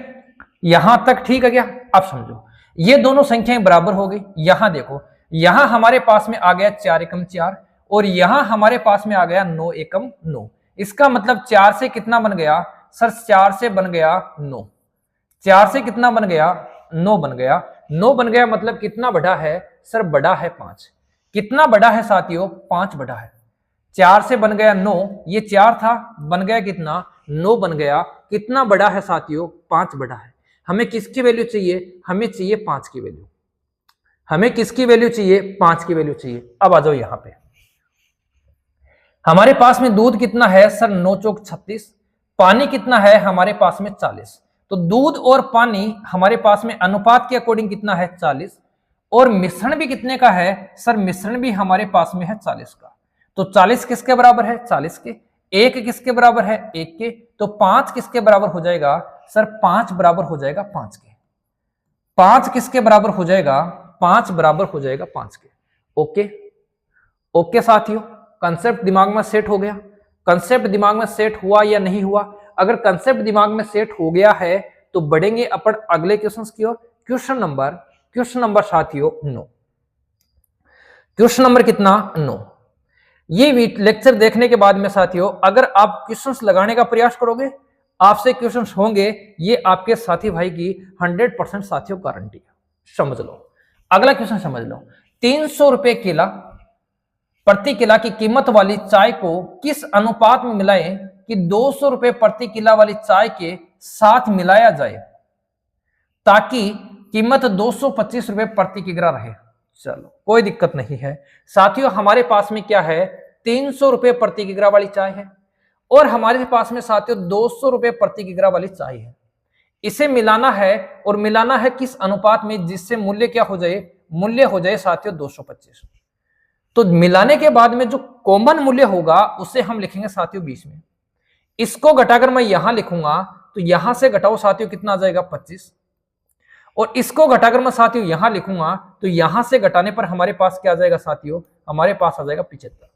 यहां तक ठीक है क्या? अब समझो, ये दोनों संख्याएं बराबर हो गई। यहां देखो, यहां हमारे पास में आ गया 4 एकम 4, और यहां हमारे पास में आ गया 9 एकम 9। इसका मतलब 4 से कितना बन गया सर? 4 से बन गया 9। 4 से कितना बन गया? 9 बन गया। 9 बन गया मतलब कितना बड़ा है सर? बड़ा है 5। कितना बड़ा है साथियों? 5 बड़ा है। 4 से बन गया 9, ये 4 था, बन गया कितना? 9 बन गया। कितना बड़ा है साथियों? 5 बड़ा है। हमें किसकी वैल्यू चाहिए? हमें चाहिए 5 की वैल्यू। हमें किसकी वैल्यू चाहिए? 5 की वैल्यू चाहिए। अब आ जाओ यहां पे, हमारे पास में दूध कितना है सर? 9 चौक 36। पानी कितना है हमारे पास में? 40। तो दूध और पानी हमारे पास में अनुपात के अकॉर्डिंग कितना है? 40। और मिश्रण भी कितने का है सर? मिश्रण भी हमारे पास में है 40 का। तो 40 किसके बराबर है? 40 के। 1 किसके बराबर है? 1 के। तो 5 किसके बराबर हो जाएगा सर? 5 बराबर हो जाएगा 5 के। 5 किसके बराबर हो जाएगा? 5 बराबर हो जाएगा 5 के। ओके, ओके साथियों, कंसेप्ट दिमाग में सेट हो गया? कंसेप्ट दिमाग में सेट हुआ या नहीं हुआ? अगर कंसेप्ट दिमाग में सेट हो गया है तो बढ़ेंगे अपन अगले क्वेश्चन की ओर। क्वेश्चन नंबर साथियों 9। क्वेश्चन नंबर कितना? 9। ये लेक्चर देखने के बाद में साथियों अगर आप क्वेश्चंस लगाने का प्रयास करोगे, आपसे क्वेश्चंस होंगे, ये आपके साथी भाई की 100% साथियों गारंटी है। समझ लो, अगला क्वेश्चन समझ लो। 300 रुपए किला प्रति किला की कीमत वाली चाय को किस अनुपात में मिलाएं कि 200 रुपए प्रति किला वाली चाय के साथ मिलाया जाए ताकि कीमत 225 रुपए प्रति किग्रा रहे? चलो कोई दिक्कत नहीं है साथियों, हमारे पास में क्या है? 300 रुपए प्रति किग्रा वाली चाय है, और हमारे पास में साथियों 200 रुपए प्रति किग्रा वाली चाय है। इसे मिलाना है, और मिलाना है किस अनुपात में? जिससे मूल्य क्या हो जाए? मूल्य हो जाए साथियों 225। तो मिलाने के बाद में जो कॉमन मूल्य होगा उसे हम लिखेंगे साथियों 20 में। इसको घटाकर मैं यहां लिखूंगा तो यहां से घटाओ साथियों कितना आ जाएगा? 25। और इसको घटाकर मैं साथियों यहां लिखूंगा तो यहां से घटाने पर हमारे पास क्या आ जाएगा साथियों? हमारे पास आ जाएगा 75।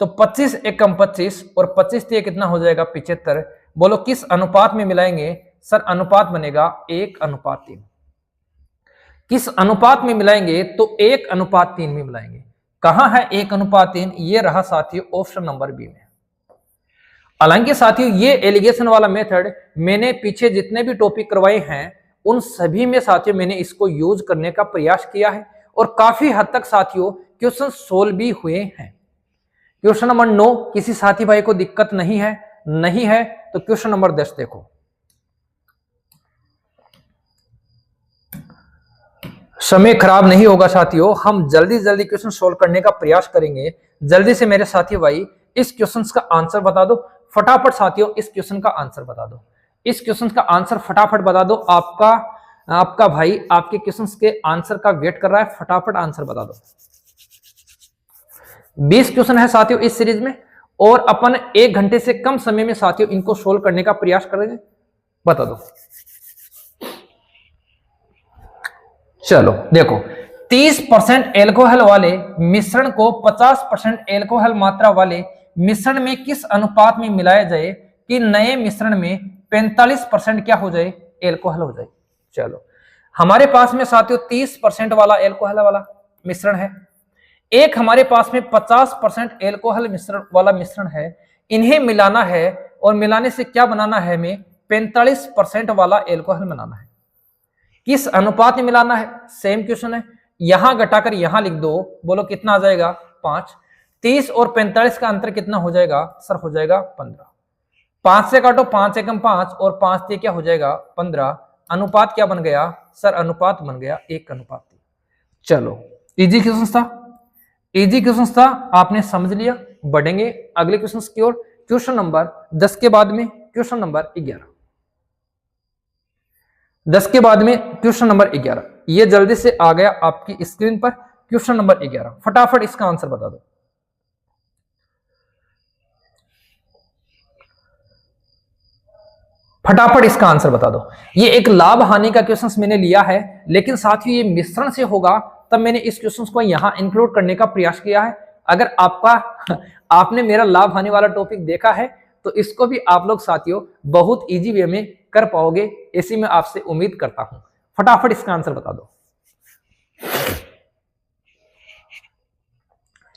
तो 25 एकम 25 और 25 से कितना हो जाएगा? 75। बोलो किस अनुपात में मिलाएंगे सर? अनुपात बनेगा 1:3। किस अनुपात में मिलाएंगे? तो 1:3 में मिलाएंगे। कहां है 1:3? ये रहा साथियों ऑप्शन नंबर बी में। हालांकि साथियों ये एलिगेशन वाला मेथड मैंने पीछे जितने भी टॉपिक करवाए हैं उन सभी में साथियों मैंने इसको यूज करने का प्रयास किया है, और काफी हद तक साथियों क्वेश्चन सोल्व भी हुए हैं। क्वेश्चन नंबर 9 किसी साथी भाई को दिक्कत नहीं है? नहीं है तो क्वेश्चन नंबर 10 देखो। समय खराब नहीं होगा साथियों, हम जल्दी जल्दी क्वेश्चन सोल्व करने का प्रयास करेंगे। जल्दी से मेरे साथी भाई इस क्वेश्चन का आंसर बता दो फटाफट साथियों, इस क्वेश्चन का आंसर बता दो। इस क्वेश्चन का आंसर फटाफट बता दो। आपका भाई आपके क्वेश्चन के आंसर का वेट कर रहा है, फटाफट आंसर बता दो। 20 क्वेश्चन है साथियों इस सीरीज में, और अपन 1 घंटे से कम समय में साथियों इनको सोल्व करने का प्रयास करेंगे। बता दो। चलो देखो, 30% एल्कोहल वाले मिश्रण को 50% एल्कोहल मात्रा वाले मिश्रण में किस अनुपात में मिलाया जाए कि नए मिश्रण में 45% क्या हो जाए, एल्कोहल हो जाए। चलो, हमारे पास में साथियों 30% वाला एल्कोहल वाला मिश्रण है, एक हमारे पास में 50% एल्कोहल मिश्रण वाला मिश्रण है। इन्हें मिलाना है, और मिलाने से क्या बनाना है, हमें 45% वाला एल्कोहल बनाना है। किस अनुपात में मिलाना है, सेम क्वेश्चन है, यहां घटाकर यहां लिख दो। बोलो कितना आ जाएगा, 5। 30 और 45 का अंतर कितना हो जाएगा सर, हो जाएगा 15। 5 से काटो, 5 एकम 5 और 5 से क्या हो जाएगा 15। अनुपात क्या बन गया सर, अनुपात बन गया 1:3। चलो, इजी क्वेश्चन था, इजी क्वेश्चन था, आपने समझ लिया। बढ़ेंगे अगले क्वेश्चन की ओर। क्वेश्चन नंबर 10 के बाद में क्वेश्चन नंबर 11। 10 के बाद में क्वेश्चन नंबर 11, ये जल्दी से आ गया आपकी स्क्रीन पर। क्वेश्चन नंबर 11, फटाफट इसका आंसर बता दो। फटाफट इसका आंसर बता दो। ये एक लाभ हानि का क्वेश्चन मैंने लिया है, लेकिन साथ ही ये मिश्रण से होगा, तब मैंने इस क्वेश्चन को यहां इंक्लूड करने का प्रयास किया है। अगर आपने मेरा लाभ हानि वाला टॉपिक देखा है, तो इसको भी आप लोग साथियों बहुत इजी वे में कर पाओगे, ऐसी मैं आपसे उम्मीद करता हूं। फटाफट इसका आंसर बता दो।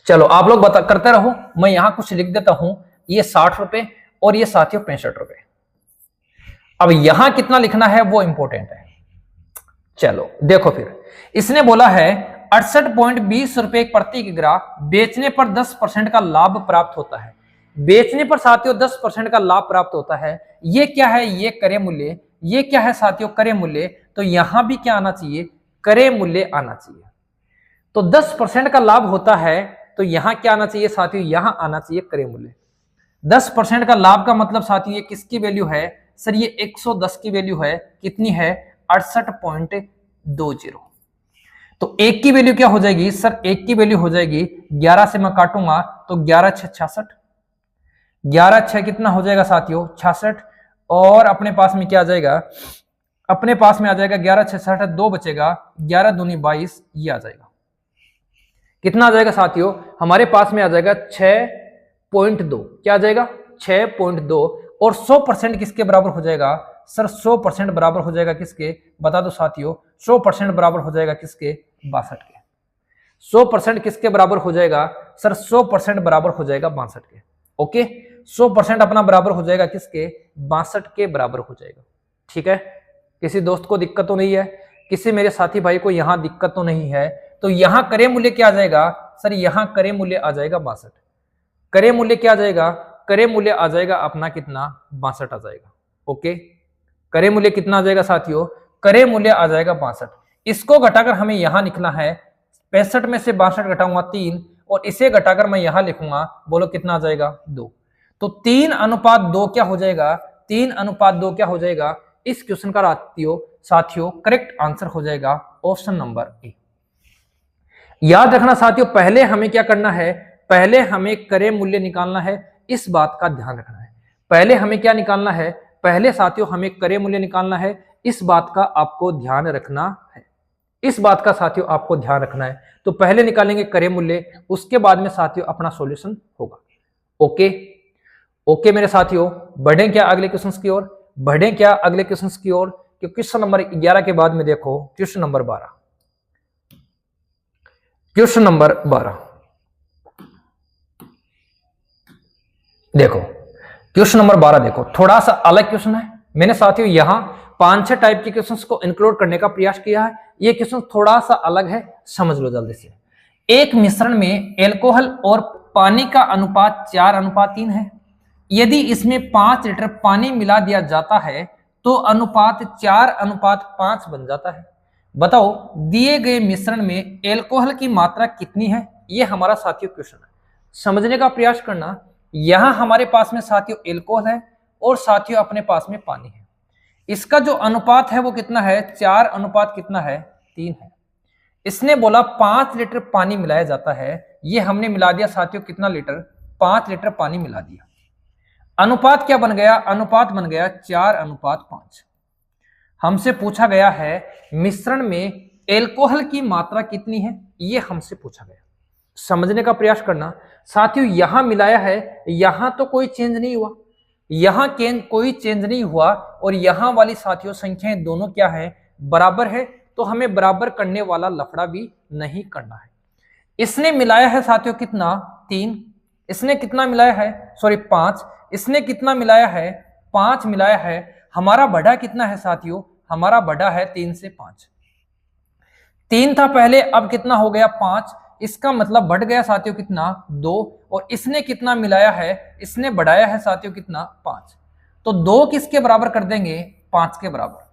चलो, आप लोग करते रहो, मैं यहां कुछ लिख देता हूं। ये 60 रुपए और ये साथियों 65 रुपए। अब यहां कितना लिखना है वो इंपॉर्टेंट है। चलो देखो, फिर इसने बोला है 68.20 रुपए प्रति किग्रा बेचने पर 10% का लाभ प्राप्त होता है। बेचने पर साथियों 10% का लाभ प्राप्त होता है। ये क्या है, ये क्रय मूल्य। ये क्या है साथियों, क्रय मूल्य। तो यहां भी क्या आना चाहिए, क्रय मूल्य आना चाहिए। तो 10% का लाभ होता है, तो यहां क्या आना चाहिए साथियों, यहां आना चाहिए क्रय मूल्य। 10% का लाभ का मतलब साथियों ये किसकी वैल्यू है सर, ये 110 की वैल्यू है। कितनी है, 68.20। तो एक की वैल्यू क्या हो जाएगी सर, एक की वैल्यू हो जाएगी 11 से मैं काटूंगा तो 11 6 66। 11 6 कितना हो जाएगा साथियों 66। और अपने पास में क्या आ जाएगा, अपने पास में आ जाएगा 11 6 66, 2 बचेगा, 11 दूनी 22, ये आ जाएगा। कितना आ जाएगा साथियों, हमारे पास में आ जाएगा 6.2। क्या आ जाएगा 6.2। और 100% किसके बराबर हो जाएगा सर, 100% बराबर हो जाएगा किसके, बता दो साथियों। 100% बराबर हो जाएगा किसके, 62 के। 100% किसके बराबर हो जाएगा सर, 100% बराबर हो जाएगा 62 के। ओके, 100% अपना बराबर हो जाएगा किसके, 62 के बराबर हो जाएगा। ठीक है, किसी दोस्त को दिक्कत तो नहीं है, किसी मेरे साथी भाई को यहां दिक्कत तो नहीं है। तो यहां क्रय मूल्य क्या आ जाएगा सर, यहां क्रय मूल्य आ जाएगा 62। क्रय मूल्य क्या आ जाएगा, क्रय मूल्य आ जाएगा अपना कितना, 62 आ जाएगा। ओके, क्रय मूल्य कितना आ जाएगा साथियों, क्रय मूल्य आ जाएगा 62। इसको घटाकर हमें यहां लिखना है, 65 में से 62 घटाऊंगा 3, और इसे घटाकर मैं यहां लिखूंगा। बोलो कितना आ जाएगा 2। तो 3:2 क्या हो जाएगा, 3:2 क्या हो जाएगा। इस क्वेश्चन का साथियों करेक्ट आंसर हो जाएगा ऑप्शन नंबर ए। याद रखना साथियों, पहले हमें क्या करना है, पहले हमें क्रय मूल्य निकालना है। इस बात का ध्यान रखना है, पहले हमें क्या निकालना है, पहले साथियों हमें क्रय मूल्य निकालना है। इस बात का आपको ध्यान रखना है, इस बात का साथियों आपको ध्यान रखना है। तो पहले निकालेंगे क्रय मूल्य, उसके बाद में साथियों अपना सॉल्यूशन होगा। ओके ओके मेरे साथियों, बढ़ें क्या अगले क्वेश्चन की ओर, बढ़ें क्या अगले क्वेश्चन की ओर। क्वेश्चन नंबर 11 के बाद में देखो क्वेश्चन नंबर 12। क्वेश्चन नंबर 12 देखो, क्वेश्चन नंबर 12 देखो, थोड़ा सा अलग क्वेश्चन है। मैंने साथियों यहां 5-6 टाइप के क्वेश्चंस को इंक्लूड करने का प्रयास किया है। ये क्वेश्चन थोड़ा सा अलग है, समझ लो जल्दी से। एक मिश्रण में एल्कोहल और पानी का अनुपात 4:3 है। यदि इसमें 5 लीटर पानी मिला दिया जाता है तो अनुपात 4:5 बन जाता है। बताओ दिए गए मिश्रण में एल्कोहल की मात्रा कितनी है, ये हमारा साथियों क्वेश्चन है। समझने का प्रयास करना, यहां हमारे पास में साथियों एल्कोहल है और साथियों अपने पास में पानी है। इसका जो अनुपात है वो कितना है, 4 अनुपात कितना है, 3 है। इसने बोला 5 लीटर पानी मिलाया जाता है, ये हमने मिला दिया साथियों कितना लीटर, 5 लीटर पानी मिला दिया। अनुपात क्या बन गया, अनुपात बन गया 4:5। हमसे पूछा गया है मिश्रण में एल्कोहल की मात्रा कितनी है, ये हमसे पूछा गया। समझने का प्रयास करना साथियों, यहां मिलाया है, यहां तो कोई चेंज नहीं हुआ, यहां कोई चेंज नहीं हुआ, और यहां वाली साथियों संख्याएं दोनों क्या है, बराबर है, तो हमें बराबर करने वाला लफड़ा भी नहीं करना है। इसने मिलाया है साथियों कितना, 3, इसने कितना मिलाया है, सॉरी 5, इसने कितना मिलाया है, 5 मिलाया है। हमारा बढ़ा कितना है साथियों, हमारा बढ़ा है 3 से 5, 3 था पहले, अब कितना हो गया 5, इसका मतलब बढ़ गया साथियों कितना, 2, और इसने कितना मिलाया है, इसने बढ़ाया है साथियों कितना, 5। तो 2 किसके बराबर कर देंगे, 5 के बराबर।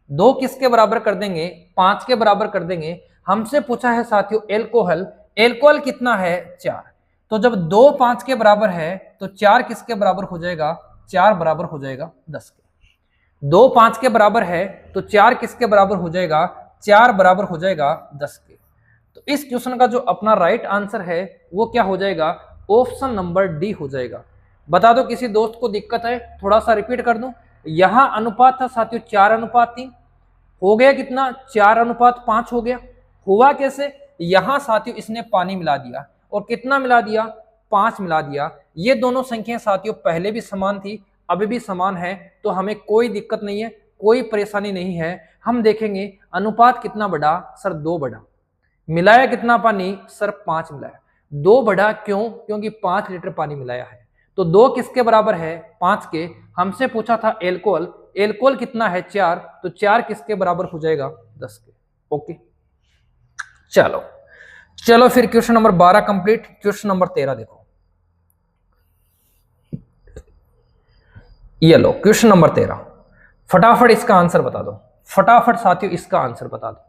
2 किसके बराबर कर देंगे, 5 के बराबर कर देंगे। हमसे पूछा है साथियों एल्कोहल, एल्कोहल कितना है, 4। तो जब 2 5 के बराबर है तो 4 किसके बराबर हो जाएगा, 4 बराबर हो जाएगा 10 के। 2 5 के बराबर है तो 4 किसके बराबर हो जाएगा, 4 बराबर हो जाएगा 10 के। तो इस क्वेश्चन का जो अपना राइट आंसर है वो क्या हो जाएगा, ऑप्शन नंबर डी हो जाएगा। बता दो किसी दोस्त को दिक्कत है, थोड़ा सा रिपीट कर दूं। यहां अनुपात था साथियों 4:3, हो गया कितना, 4:5 हो गया। हुआ कैसे, यहां साथियों इसने पानी मिला दिया, और कितना मिला दिया, 5 मिला दिया। ये दोनों संख्याएं साथियों पहले भी समान थी, अभी भी समान है, तो हमें कोई दिक्कत नहीं है, कोई परेशानी नहीं है। हम देखेंगे अनुपात कितना बढ़ा, सर 2 बढ़ा। मिलाया कितना पानी, सर 5 मिलाया। 2 बढ़ा क्यों, क्योंकि 5 लीटर पानी मिलाया है। तो 2 किसके बराबर है, 5 के। हमसे पूछा था एल्कोहल, एल्कोहल कितना है, 4, तो 4 किसके बराबर हो जाएगा, 10 के। ओके, चलो चलो फिर question number 12 complete. Question number 13 देखो, ये लो क्वेश्चन नंबर 13। फटाफट इसका आंसर बता दो, फटाफट साथियों इसका आंसर बता दो।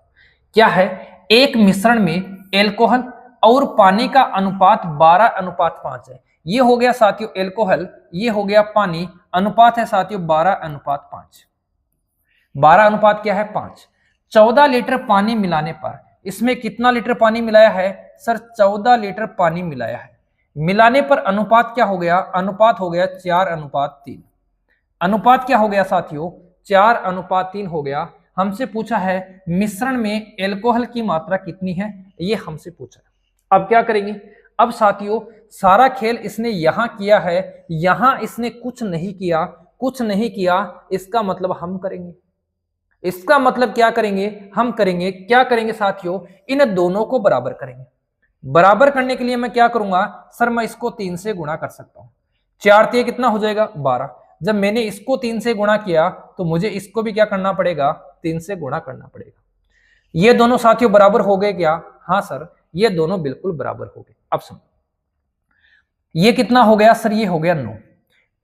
क्या है, एक मिश्रण में एल्कोहल और पानी का अनुपात 12:5 है। ये हो गया साथियों एल्कोहल, ये हो गया पानी, अनुपात है साथियों 12:5। 12 अनुपात क्या है, 5। 14 लीटर पानी मिलाने पर इसमें कितना लीटर पानी मिलाया है, सर 14 लीटर पानी मिलाया है। मिलाने पर अनुपात क्या हो गया, अनुपात हो गया 4:3। अनुपात क्या हो गया साथियों, 4:3 हो गया। हमसे पूछा है मिश्रण में एल्कोहल की मात्रा कितनी है, ये हमसे पूछा है। अब क्या करेंगे, अब साथियों सारा खेल इसने यहां किया है, यहां इसने कुछ नहीं किया, कुछ नहीं किया, इसका मतलब हम करेंगे। इसका मतलब क्या करेंगे, हम करेंगे, क्या करेंगे साथियों, इन दोनों को बराबर करेंगे। बराबर करने के लिए मैं क्या करूंगा, सर मैं इसको 3 से गुणा कर सकता हूं। 4 3 कितना हो जाएगा, 12। जब मैंने इसको 3 से गुणा किया तो मुझे इसको भी क्या करना पड़ेगा, 3 से गुणा करना पड़ेगा। ये दोनों साथियों बराबर हो गए क्या, हाँ सर ये दोनों बिल्कुल बराबर हो गए। अब सुनो, ये कितना हो गया, सर ये हो गया 9।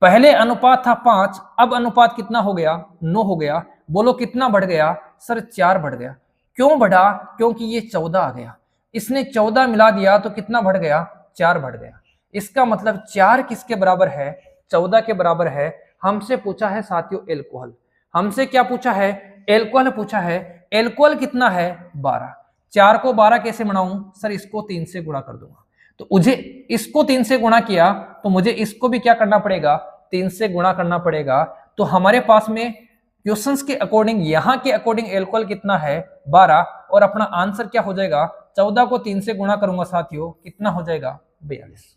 पहले अनुपात था 5, अब अनुपात कितना हो गया, 9 हो गया। बोलो कितना बढ़ गया, सर 4 बढ़ गया। क्यों बढ़ा, क्योंकि ये 14 आ गया, इसने 14 मिला दिया तो कितना बढ़ गया, 4 बढ़ गया। इसका मतलब 4 किसके बराबर है, 14 के बराबर है। हमसे पूछा है साथियों एल्कोहल, हमसे क्या पूछा है, एल्कोहल पूछा है। एल्कोहल कितना है, 12। 4 को 12 कैसे बनाऊं, सर इसको 3 से गुणा कर दूंगा। तो मुझे इसको 3 से गुणा किया तो मुझे इसको भी क्या करना पड़ेगा, 3 से गुणा करना पड़ेगा। तो हमारे पास में क्वेश्चंस के अकॉर्डिंग, यहां के अकॉर्डिंग एल्कोहल कितना है, 12, और अपना आंसर क्या हो जाएगा, 14 को 3 से गुणा करूंगा साथियों, कितना हो जाएगा, 42।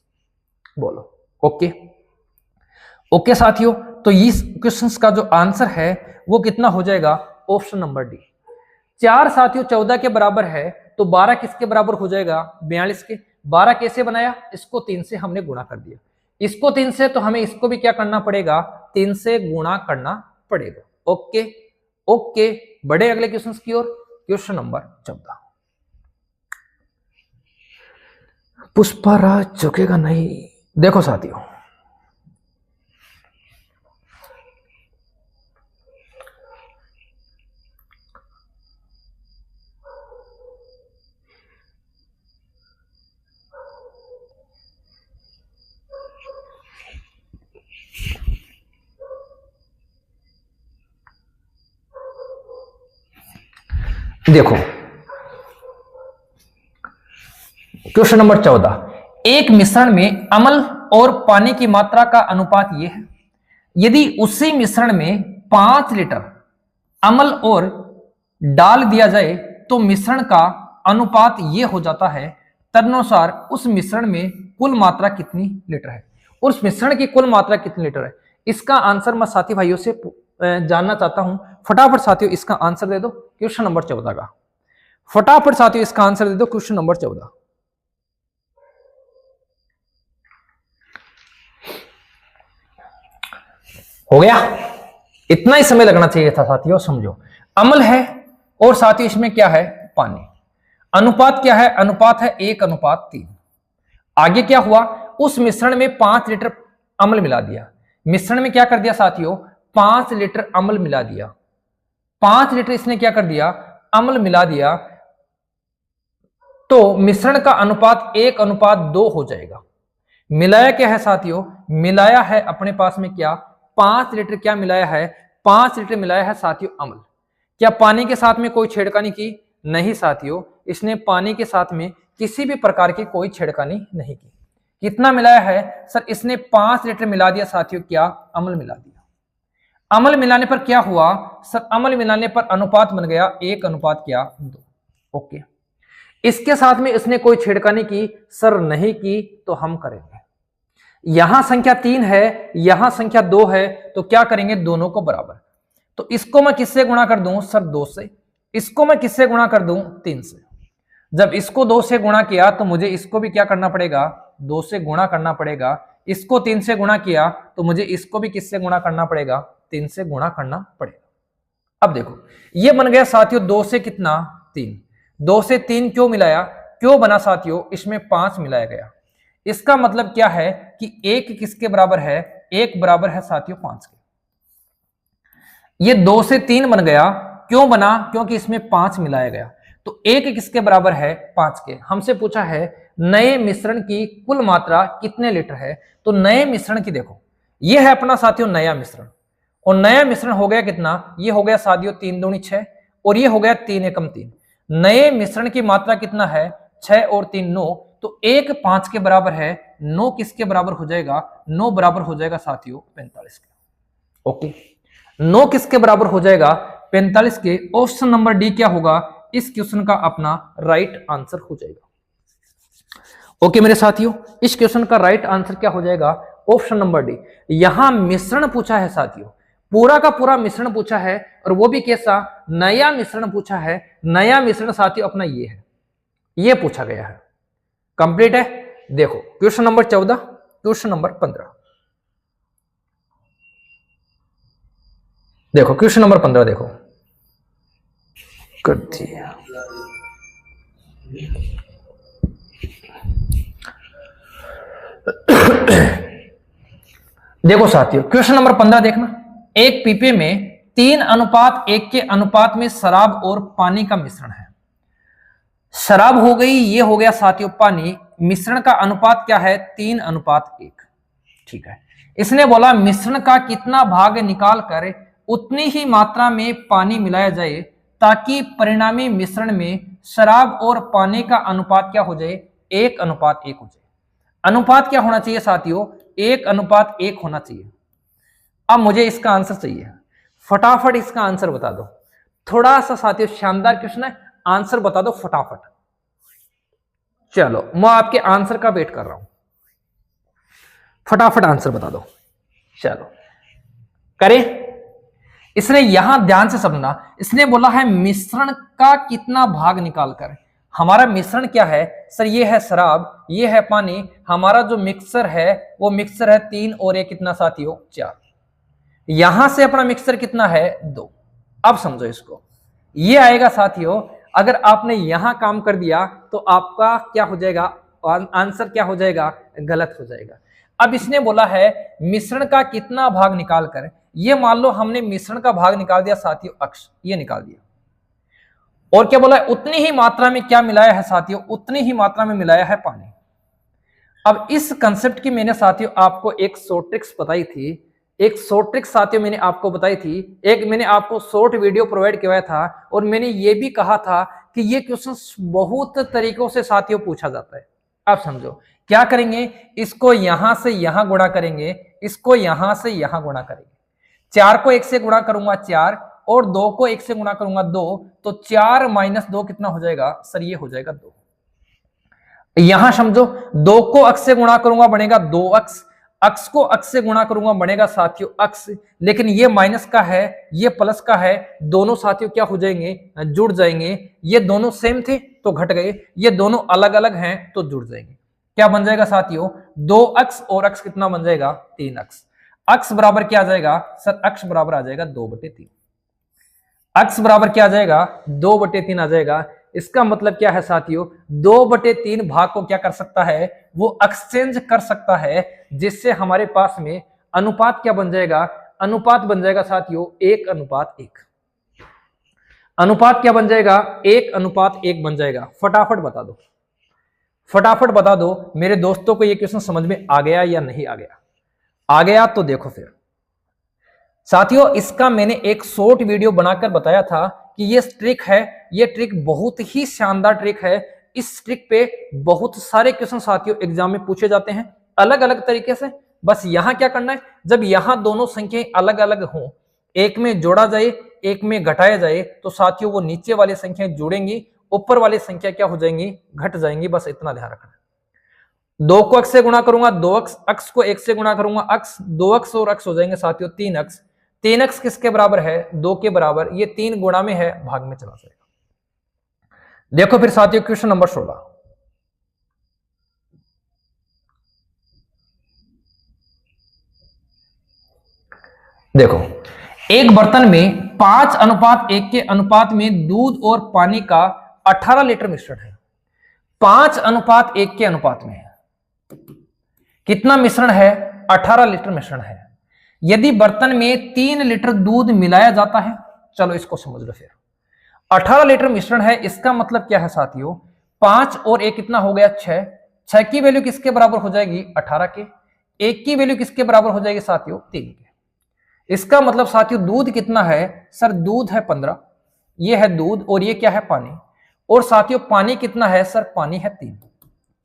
बोलो ओके, ओके साथियों। तो इस क्वेश्चंस का जो आंसर है वो कितना हो जाएगा, ऑप्शन नंबर डी। 4 साथियों 14 के बराबर है, तो 12 किसके बराबर हो जाएगा, 42 के। 12 कैसे बनाया, इसको 3 से हमने गुणा कर दिया, इसको 3 से, तो हमें इसको भी क्या करना पड़ेगा, 3 से गुणा करना पड़ेगा। ओके ओके, बढ़े अगले क्वेश्चन की ओर। Question number 14। पुष्पराज झुकेगा नहीं। देखो साथियों, देखो क्वेश्चन नंबर 14, एक मिश्रण में अम्ल और पानी की मात्रा का अनुपात यह है, यदि उसी मिश्रण में 5 लीटर अम्ल और डाल दिया जाए तो मिश्रण का अनुपात यह हो जाता है, तदनुसार उस मिश्रण में कुल मात्रा कितनी लीटर है। उस मिश्रण की कुल मात्रा कितनी लीटर है, इसका आंसर मैं साथी भाइयों से जानना चाहता हूं। फटाफट साथियों इसका आंसर दे दो क्वेश्चन नंबर 14 का। फटाफट साथियों इसका आंसर दे दो क्वेश्चन नंबर 14। हो गया, इतना ही समय लगना चाहिए था साथियों। समझो, अम्ल है और साथियों इसमें क्या है, पानी। अनुपात क्या है, अनुपात है 1:3। आगे क्या हुआ, उस मिश्रण में 5 लीटर अम्ल मिला दिया। मिश्रण में क्या कर दिया साथियों, 5 लीटर अम्ल मिला दिया। 5 लीटर इसने क्या कर दिया, अम्ल मिला दिया, तो मिश्रण का अनुपात 1:2 हो जाएगा। मिलाया क्या है साथियों, मिलाया है अपने पास में क्या, 5 लीटर क्या मिलाया है, 5 लीटर मिलाया है साथियों अम्ल। क्या पानी के साथ में कोई छेड़खानी की, नहीं साथियों, इसने पानी के साथ में किसी भी प्रकार की कोई छेड़खानी नहीं की। कितना मिलाया है सर, इसने 5 लीटर मिला दिया साथियों, क्या, अम्ल मिला दिया। अम्ल मिलाने पर क्या हुआ सर, अम्ल मिलाने पर अनुपात बन गया 1:2। ओके, इसके साथ में इसने कोई छेड़खानी की सर, नहीं की, तो हम करेंगे, यहां संख्या 3 है, यहां संख्या 2 है, तो क्या करेंगे, दोनों को बराबर। तो इसको मैं किससे गुणा कर दूं सर, 2 से। इसको मैं किससे गुणा कर दूं, 3 से। जब इसको 2 से गुणा किया तो मुझे इसको भी क्या करना पड़ेगा, 2 से गुणा करना पड़ेगा। इसको 3 से गुणा किया तो मुझे इसको भी किससे गुणा करना पड़ेगा, 3 से गुणा करना पड़ेगा। अब देखो ये बन गया साथियों 2 से कितना, 3। 2 से 3 क्यों मिलाया, क्यों बना साथियों, इसमें 5 मिलाया गया। इसका मतलब क्या है कि 1 किसके बराबर है, 1 बराबर है साथियों 5 के। ये 2 से 3 बन गया, क्यों बना, क्योंकि इसमें 5 मिलाया गया। तो 1 किसके बराबर है, 5 के। हमसे पूछा है नए मिश्रण की कुल मात्रा कितने लीटर है, तो नए मिश्रण की देखो, ये है अपना साथियों नया मिश्रण, और नया मिश्रण हो गया कितना, ये हो गया साथियों 3 दूनी 6, और ये हो गया 3 एकम 3। नए मिश्रण की मात्रा कितना है, 6 और 3 9, तो 1 5 के बराबर है, 9 किसके बराबर हो जाएगा, 9 बराबर हो जाएगा साथियों 45 के। ओके, 9 किसके बराबर हो जाएगा, 45 के। ऑप्शन नंबर डी क्या होगा, इस क्वेश्चन का अपना राइट आंसर हो जाएगा। ओके मेरे साथियों, इस क्वेश्चन का राइट आंसर क्या हो जाएगा, ऑप्शन नंबर डी। यहां मिश्रण पूछा है साथियों, पूरा का पूरा मिश्रण पूछा है, और वो भी कैसा, नया मिश्रण पूछा है। नया मिश्रण साथियों अपना ये है, ये पूछा गया है। कंप्लीट है। देखो क्वेश्चन नंबर 14, क्वेश्चन नंबर 15। देखो क्वेश्चन नंबर 15 देखो, कर दिया। देखो साथियों क्वेश्चन नंबर 15 देखना, एक पीपे में 3:1 के अनुपात में शराब और पानी का मिश्रण है। शराब हो गई, ये हो गया साथियों पानी, मिश्रण का अनुपात क्या है, 3:1। ठीक है, इसने बोला मिश्रण का कितना भाग निकाल कर उतनी ही मात्रा में पानी मिलाया जाए ताकि परिणामी मिश्रण में शराब और पानी का अनुपात क्या हो जाए, 1:1 हो जाए। अनुपात क्या होना चाहिए साथियों, 1:1 होना चाहिए। अब मुझे इसका आंसर चाहिए, फटाफट इसका आंसर बता दो। थोड़ा सा साथियों शानदार क्वेश्चन है, आंसर बता दो फटाफट। चलो मैं आपके आंसर का वेट कर रहा हूं, फटाफट आंसर बता दो। चलो करें। इसने यहां ध्यान से समझना, इसने बोला है मिश्रण का कितना भाग निकालकर। हमारा मिश्रण क्या है सर, ये है शराब, ये है पानी। हमारा जो मिक्सर है वो मिक्सर है 3 और ये कितना साथियों 4। यहां से अपना मिक्सर कितना है 2। अब समझो इसको, ये आएगा साथियों, अगर आपने यहां काम कर दिया तो आपका क्या हो जाएगा, आंसर क्या हो जाएगा, गलत हो जाएगा। अब इसने बोला है मिश्रण का कितना भाग निकालकर, ये मान लो हमने मिश्रण का भाग निकाल दिया साथियों, अक्ष ये निकाल दिया, और क्या बोला है उतनी ही मात्रा में क्या मिलाया है साथियों, उतनी ही मात्रा में मिलाया है पानी। अब इस कंसेप्ट की मैंने साथियों आपको एक शॉर्ट ट्रिक्स बताई थी, एक शॉर्ट ट्रिक साथियों मैंने आपको बताई थी, एक मैंने आपको शॉर्ट वीडियो प्रोवाइड किया था, और मैंने ये भी कहा था कि ये क्वेश्चन बहुत तरीकों से साथियों पूछा जाता है। आप समझो क्या करेंगे, इसको यहां से यहां गुणा करेंगे, इसको यहां से यहां गुणा करेंगे। 4 को 1 से गुणा करूंगा 4, और 2 को 1 से गुणा करूंगा 2, तो 4 - 2 कितना हो जाएगा सर, ये हो जाएगा 2। यहां समझो 2 को अक्स से गुणा करूंगा बनेगा 2 अक्स, अक्स को अक्स से गुणा करूंगा बनेगा साथियों अक्स, लेकिन ये माइनस का है ये प्लस का है, दोनों साथियों क्या हो जाएंगे, जुड़ जाएंगे। ये दोनों सेम थे तो घट गए, ये दोनों अलग अलग हैं तो जुड़ जाएंगे। क्या बन जाएगा साथियों, 2 अक्स और अक्स कितना बन जाएगा, 3 अक्स। अक्स बराबर क्या आ जाएगा सर, अक्स बराबर आ जाएगा 2/3। अक्स बराबर क्या आ जाएगा, 2/3 आ जाएगा। इसका मतलब क्या है साथियों, 2/3 भाग को क्या कर सकता है, वो एक्सचेंज कर सकता है, जिससे हमारे पास में अनुपात क्या बन जाएगा, अनुपात बन जाएगा साथियों 1:1। अनुपात क्या बन जाएगा, 1:1 बन जाएगा। फटाफट बता दो, फटाफट बता दो मेरे दोस्तों को ये क्वेश्चन समझ में आ गया या नहीं आ गया। आ गया तो देखो फिर साथियों, इसका मैंने एक शॉर्ट वीडियो बनाकर बताया था कि ये ट्रिक है, ये ट्रिक बहुत ही शानदार ट्रिक है। इस ट्रिक पे बहुत सारे क्वेश्चन साथियों एग्जाम में पूछे जाते हैं अलग अलग तरीके से। बस यहां क्या करना है, जब यहां दोनों संख्याएं अलग अलग हों, एक में जोड़ा जाए एक में घटाया जाए, तो साथियों वो नीचे वाली संख्याएं जुड़ेंगी, ऊपर वाली संख्या क्या हो जाएंगी, घट जाएंगी। बस इतना ध्यान रखना। 2 को अक्स से गुणा करूंगा 2 अक्स, अक्स को 1 से गुणा करूंगा अक्स, 2 अक्स और अक्स हो जाएंगे साथियों 3 अक्स। 3 अक्स किसके बराबर है, 2 के बराबर। ये 3 गुणा में है, भाग में चला जाएगा। देखो फिर साथियों क्वेश्चन नंबर 16। देखो एक बर्तन में 5:1 के अनुपात में दूध और पानी का 18 लीटर मिश्रण है। 5:1 के अनुपात में कितना मिश्रण है, 18 लीटर मिश्रण है। यदि बर्तन में 3 लीटर दूध मिलाया जाता है, चलो इसको समझ लो फिर। 18 लीटर मिश्रण है, इसका मतलब क्या है साथियों, 5 और 1 कितना हो गया 6। 6 की वैल्यू किसके बराबर हो जाएगी, 18 के। 1 की वैल्यू किसके बराबर हो जाएगी साथियों, 3 के। इसका मतलब साथियों दूध कितना है सर, दूध है 15, ये है दूध और ये क्या है पानी। और साथियों पानी कितना है सर, पानी है 3।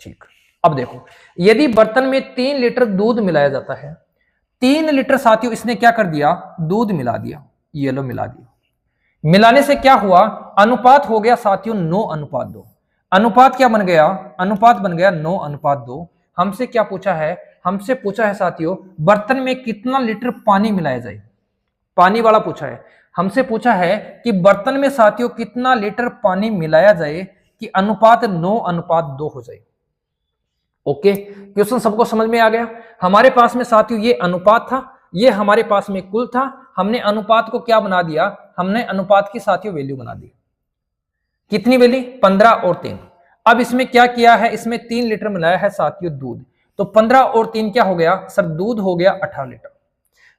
ठीक, अब देखो यदि बर्तन में 3 लीटर दूध मिलाया जाता है, 3 लीटर साथियों इसने क्या कर दिया, दूध मिला दिया, ये लो मिला दिया। मिलाने से क्या हुआ, अनुपात हो गया साथियों 9:2। अनुपात क्या बन गया, अनुपात बन गया 9:2। हमसे क्या पूछा है, हमसे पूछा है साथियों बर्तन में कितना लीटर पानी मिलाया जाए, पानी वाला पूछा है। हमसे पूछा है कि बर्तन में साथियों कितना लीटर पानी मिलाया जाए कि अनुपात 9:2 हो जाए। ओके, क्वेश्चन सबको समझ में आ गया। हमारे पास में साथियों ये अनुपात था, ये हमारे पास में कुल था। हमने अनुपात को क्या बना दिया, हमने अनुपात की साथियों वैल्यू बना दी। कितनी वैल्यू, 15 और 3। अब इसमें क्या किया है, इसमें 3 लीटर मिलाया है साथियों दूध, तो 15 और 3 क्या हो गया सर, दूध हो गया 18 लीटर।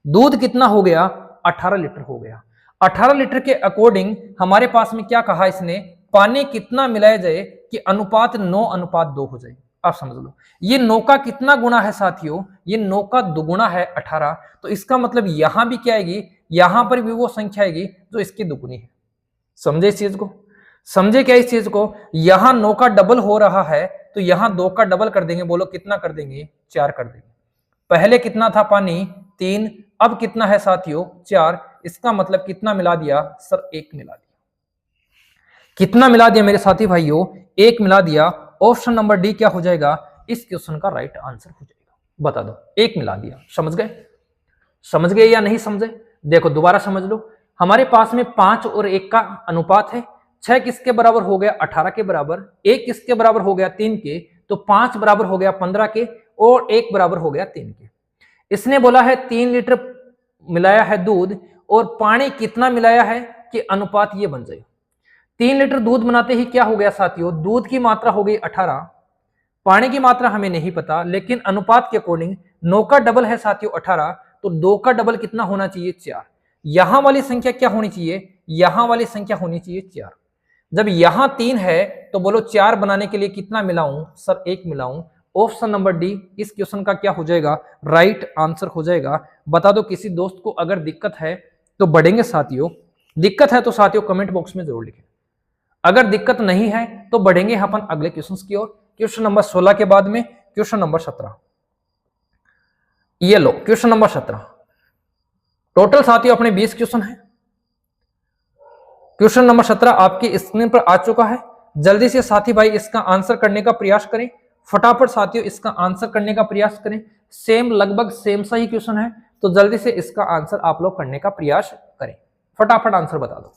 दूध कितना हो गया, 18 लीटर हो गया। 18 लीटर के अकॉर्डिंग हमारे पास में क्या कहा इसने, पानी कितना मिलाया जाए कि अनुपात 9:2 हो जाए। आप समझ लो ये 9 का कितना गुना है साथियों, ये 9 का दुगुना है 18। तो इसका मतलब यहां भी क्या आएगी, यहां पर भी वो संख्या आएगी जो इसकी दुगुनी है। समझे इस चीज को, समझे क्या इस चीज को, यहां 9 का डबल हो रहा है तो यहां 2 का डबल कर देंगे। बोलो कितना कर देंगे, 4 कर देंगे। पहले कितना था पानी, 3, अब कितना है साथियों 4। इसका मतलब कितना मिला दिया सर, 1 मिला दिया। कितना मिला दिया मेरे साथी भाइयों, 1 मिला दिया। ऑप्शन नंबर डी क्या हो जाएगा, इस क्वेश्चन का राइट आंसर हो जाएगा। बता दो, 1 मिला दिया। समझ गए, समझ गए या नहीं समझे, देखो दोबारा समझ लो। हमारे पास में 5 और 1 का अनुपात है। 6 किसके बराबर हो गया, 18 के बराबर। 1 किसके बराबर हो गया, 3 के। तो 5 बराबर हो गया 15 के, और 1 बराबर हो गया 3 के। इसने बोला है 3 लीटर मिलाया है दूध, और पानी कितना मिलाया है कि अनुपात ये बन जाए। 3 लीटर दूध बनाते ही क्या हो गया साथियों, दूध की मात्रा हो गई 18, पानी की मात्रा हमें नहीं पता, लेकिन अनुपात के अकॉर्डिंग 9 का डबल है साथियों 18, तो 2 का डबल कितना होना चाहिए, 4। यहां वाली संख्या क्या होनी चाहिए, यहां वाली संख्या होनी चाहिए 4। जब यहां 3 है तो बोलो 4 बनाने के लिए कितना मिलाऊं सर, 1 मिलाऊं। ऑप्शन नंबर डी इस क्वेश्चन का क्या हो जाएगा, राइट आंसर हो जाएगा। बता दो किसी दोस्त को अगर दिक्कत है तो बढ़ेंगे साथियों, दिक्कत है तो साथियों कमेंट बॉक्स में जरूर लिखें, अगर दिक्कत नहीं है तो बढ़ेंगे अपन अगले क्वेश्चन की ओर। क्वेश्चन नंबर 16 के बाद में क्वेश्चन नंबर 17, ये लो क्वेश्चन नंबर 17। टोटल साथियों अपने 20 क्वेश्चन है। क्वेश्चन नंबर 17 आपकी स्क्रीन पर आ चुका है। जल्दी से साथी भाई इसका आंसर करने का प्रयास करें, फटाफट साथियों इसका आंसर करने का प्रयास करें। सेम लगभग सेम सा ही क्वेश्चन है, तो जल्दी से इसका आंसर आप लोग करने का प्रयास करें, फटाफट आंसर बता दो।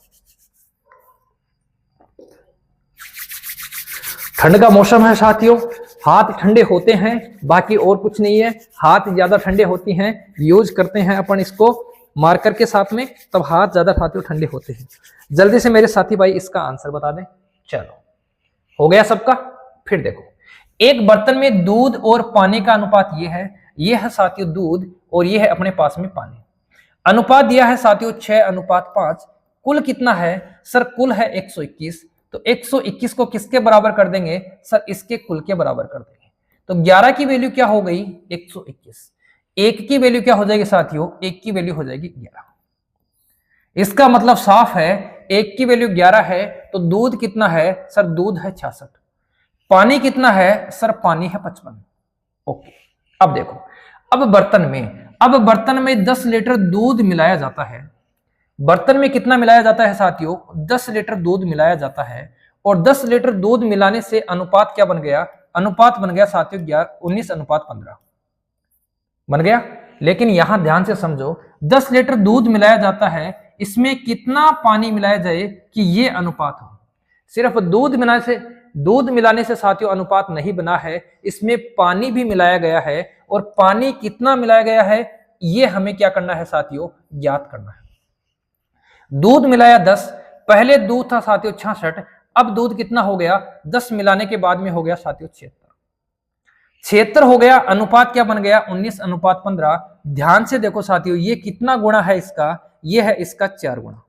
ठंड का मौसम है साथियों, हाथ ठंडे होते हैं, बाकी और कुछ नहीं है। हाथ ज्यादा ठंडे होती हैं, यूज करते हैं अपन इसको मार्कर के साथ में, तब हाथ ज्यादा साथियों ठंडे होते हैं। जल्दी से मेरे साथी भाई इसका आंसर बता दें। चलो हो गया सबका। फिर देखो, एक बर्तन में दूध और पानी का अनुपात ये है साथियों दूध, और ये है अपने पास में पानी। अनुपात दिया है साथियों 6:5। कुल कितना है सर, कुल है 121। तो 121 को किसके बराबर कर देंगे सर, इसके कुल के बराबर कर देंगे। तो 11 की वैल्यू क्या हो गई 121, एक की वैल्यू क्या हो जाएगी साथियों, एक की वैल्यू हो जाएगी 11। इसका मतलब साफ है, एक की वैल्यू 11 है तो दूध कितना है सर, दूध है 66। पानी कितना है सर, पानी है 55। ओके, अब देखो, अब बर्तन में 10 लीटर दूध मिलाया जाता है। बर्तन में कितना मिलाया जाता है साथियों, 10 लीटर दूध मिलाया जाता है। और 10 लीटर दूध मिलाने से अनुपात क्या बन गया, अनुपात बन गया साथियों 19:15 बन गया। लेकिन यहां ध्यान से समझो, 10 लीटर दूध मिलाया जाता है, इसमें कितना पानी मिलाया जाए कि ये अनुपात हो। सिर्फ दूध मिलाने से साथियों अनुपात नहीं बना है, इसमें पानी भी मिलाया गया है। और पानी कितना मिलाया गया है ये हमें क्या करना है साथियों, ज्ञात करना है। दूध मिलाया 10, पहले दूध था साथियों 66, अब दूध कितना हो गया, 10 मिलाने के बाद में हो गया साथियों 76 हो गया। अनुपात क्या बन गया 19:15। ध्यान से देखो साथियों, ये कितना गुणा है इसका, ये है इसका 4 गुणा।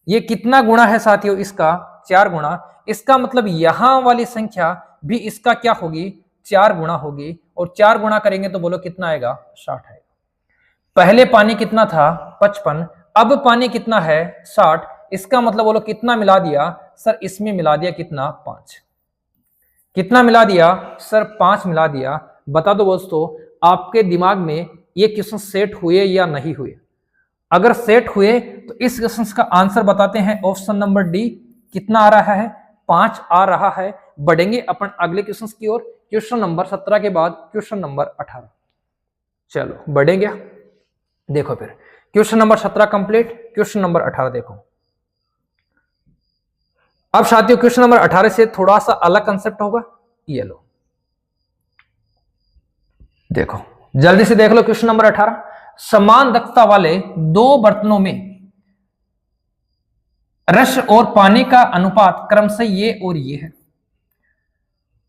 ये कितना गुणा है साथियों, इसका 4 गुणा। इसका मतलब यहां वाली संख्या भी इसका क्या होगी, 4 गुणा होगी। और 4 गुणा करेंगे तो बोलो कितना आएगा, 60 आएगा। पहले पानी कितना था 55, अब पानी कितना है 60। इसका मतलब बोलो कितना मिला दिया सर, इसमें मिला दिया कितना 5। कितना मिला दिया सर, 5 मिला दिया। बता दो दोस्तों, आपके दिमाग में ये क्वेश्चन सेट हुए या नहीं हुए। अगर सेट हुए तो इस क्वेश्चन का आंसर बताते हैं ऑप्शन नंबर डी। कितना आ रहा है, 5 आ रहा है। बढ़ेंगे अपन अगले क्वेश्चन की ओर। क्वेश्चन नंबर 17 के बाद क्वेश्चन नंबर 18। चलो बढ़ेंगे, देखो फिर question number 17 complete, question number 18 देखो। अब साथियों क्वेश्चन नंबर 18 से थोड़ा सा अलग कंसेप्ट होगा, ये लो देखो, जल्दी से देख लो क्वेश्चन नंबर 18। समान दक्षता वाले 2 बर्तनों में रस और पानी का अनुपात क्रमशः ये और ये है।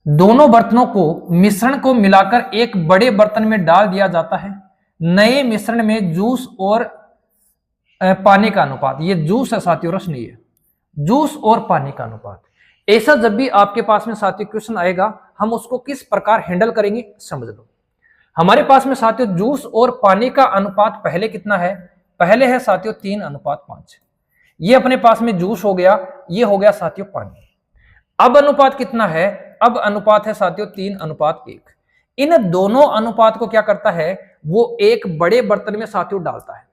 दोनों बर्तनों को मिश्रण को मिलाकर एक बड़े बर्तन में डाल दिया जाता है। नए मिश्रण में जूस और पानी का अनुपात, ये जूस है साथियों, रस नहीं है, जूस और पानी का अनुपात। ऐसा जब भी आपके पास में साथियों क्वेश्चन आएगा, हम उसको किस प्रकार हैंडल करेंगे समझ लो। हमारे पास में साथियों जूस और पानी का अनुपात पहले कितना है, पहले है साथियों 3:5। ये अपने पास में जूस हो गया, ये हो गया साथियों पानी। अब अनुपात कितना है, अब अनुपात है साथियों 3:1। इन दोनों अनुपात को क्या करता है, वो एक बड़े बर्तन में साथियों डालता है,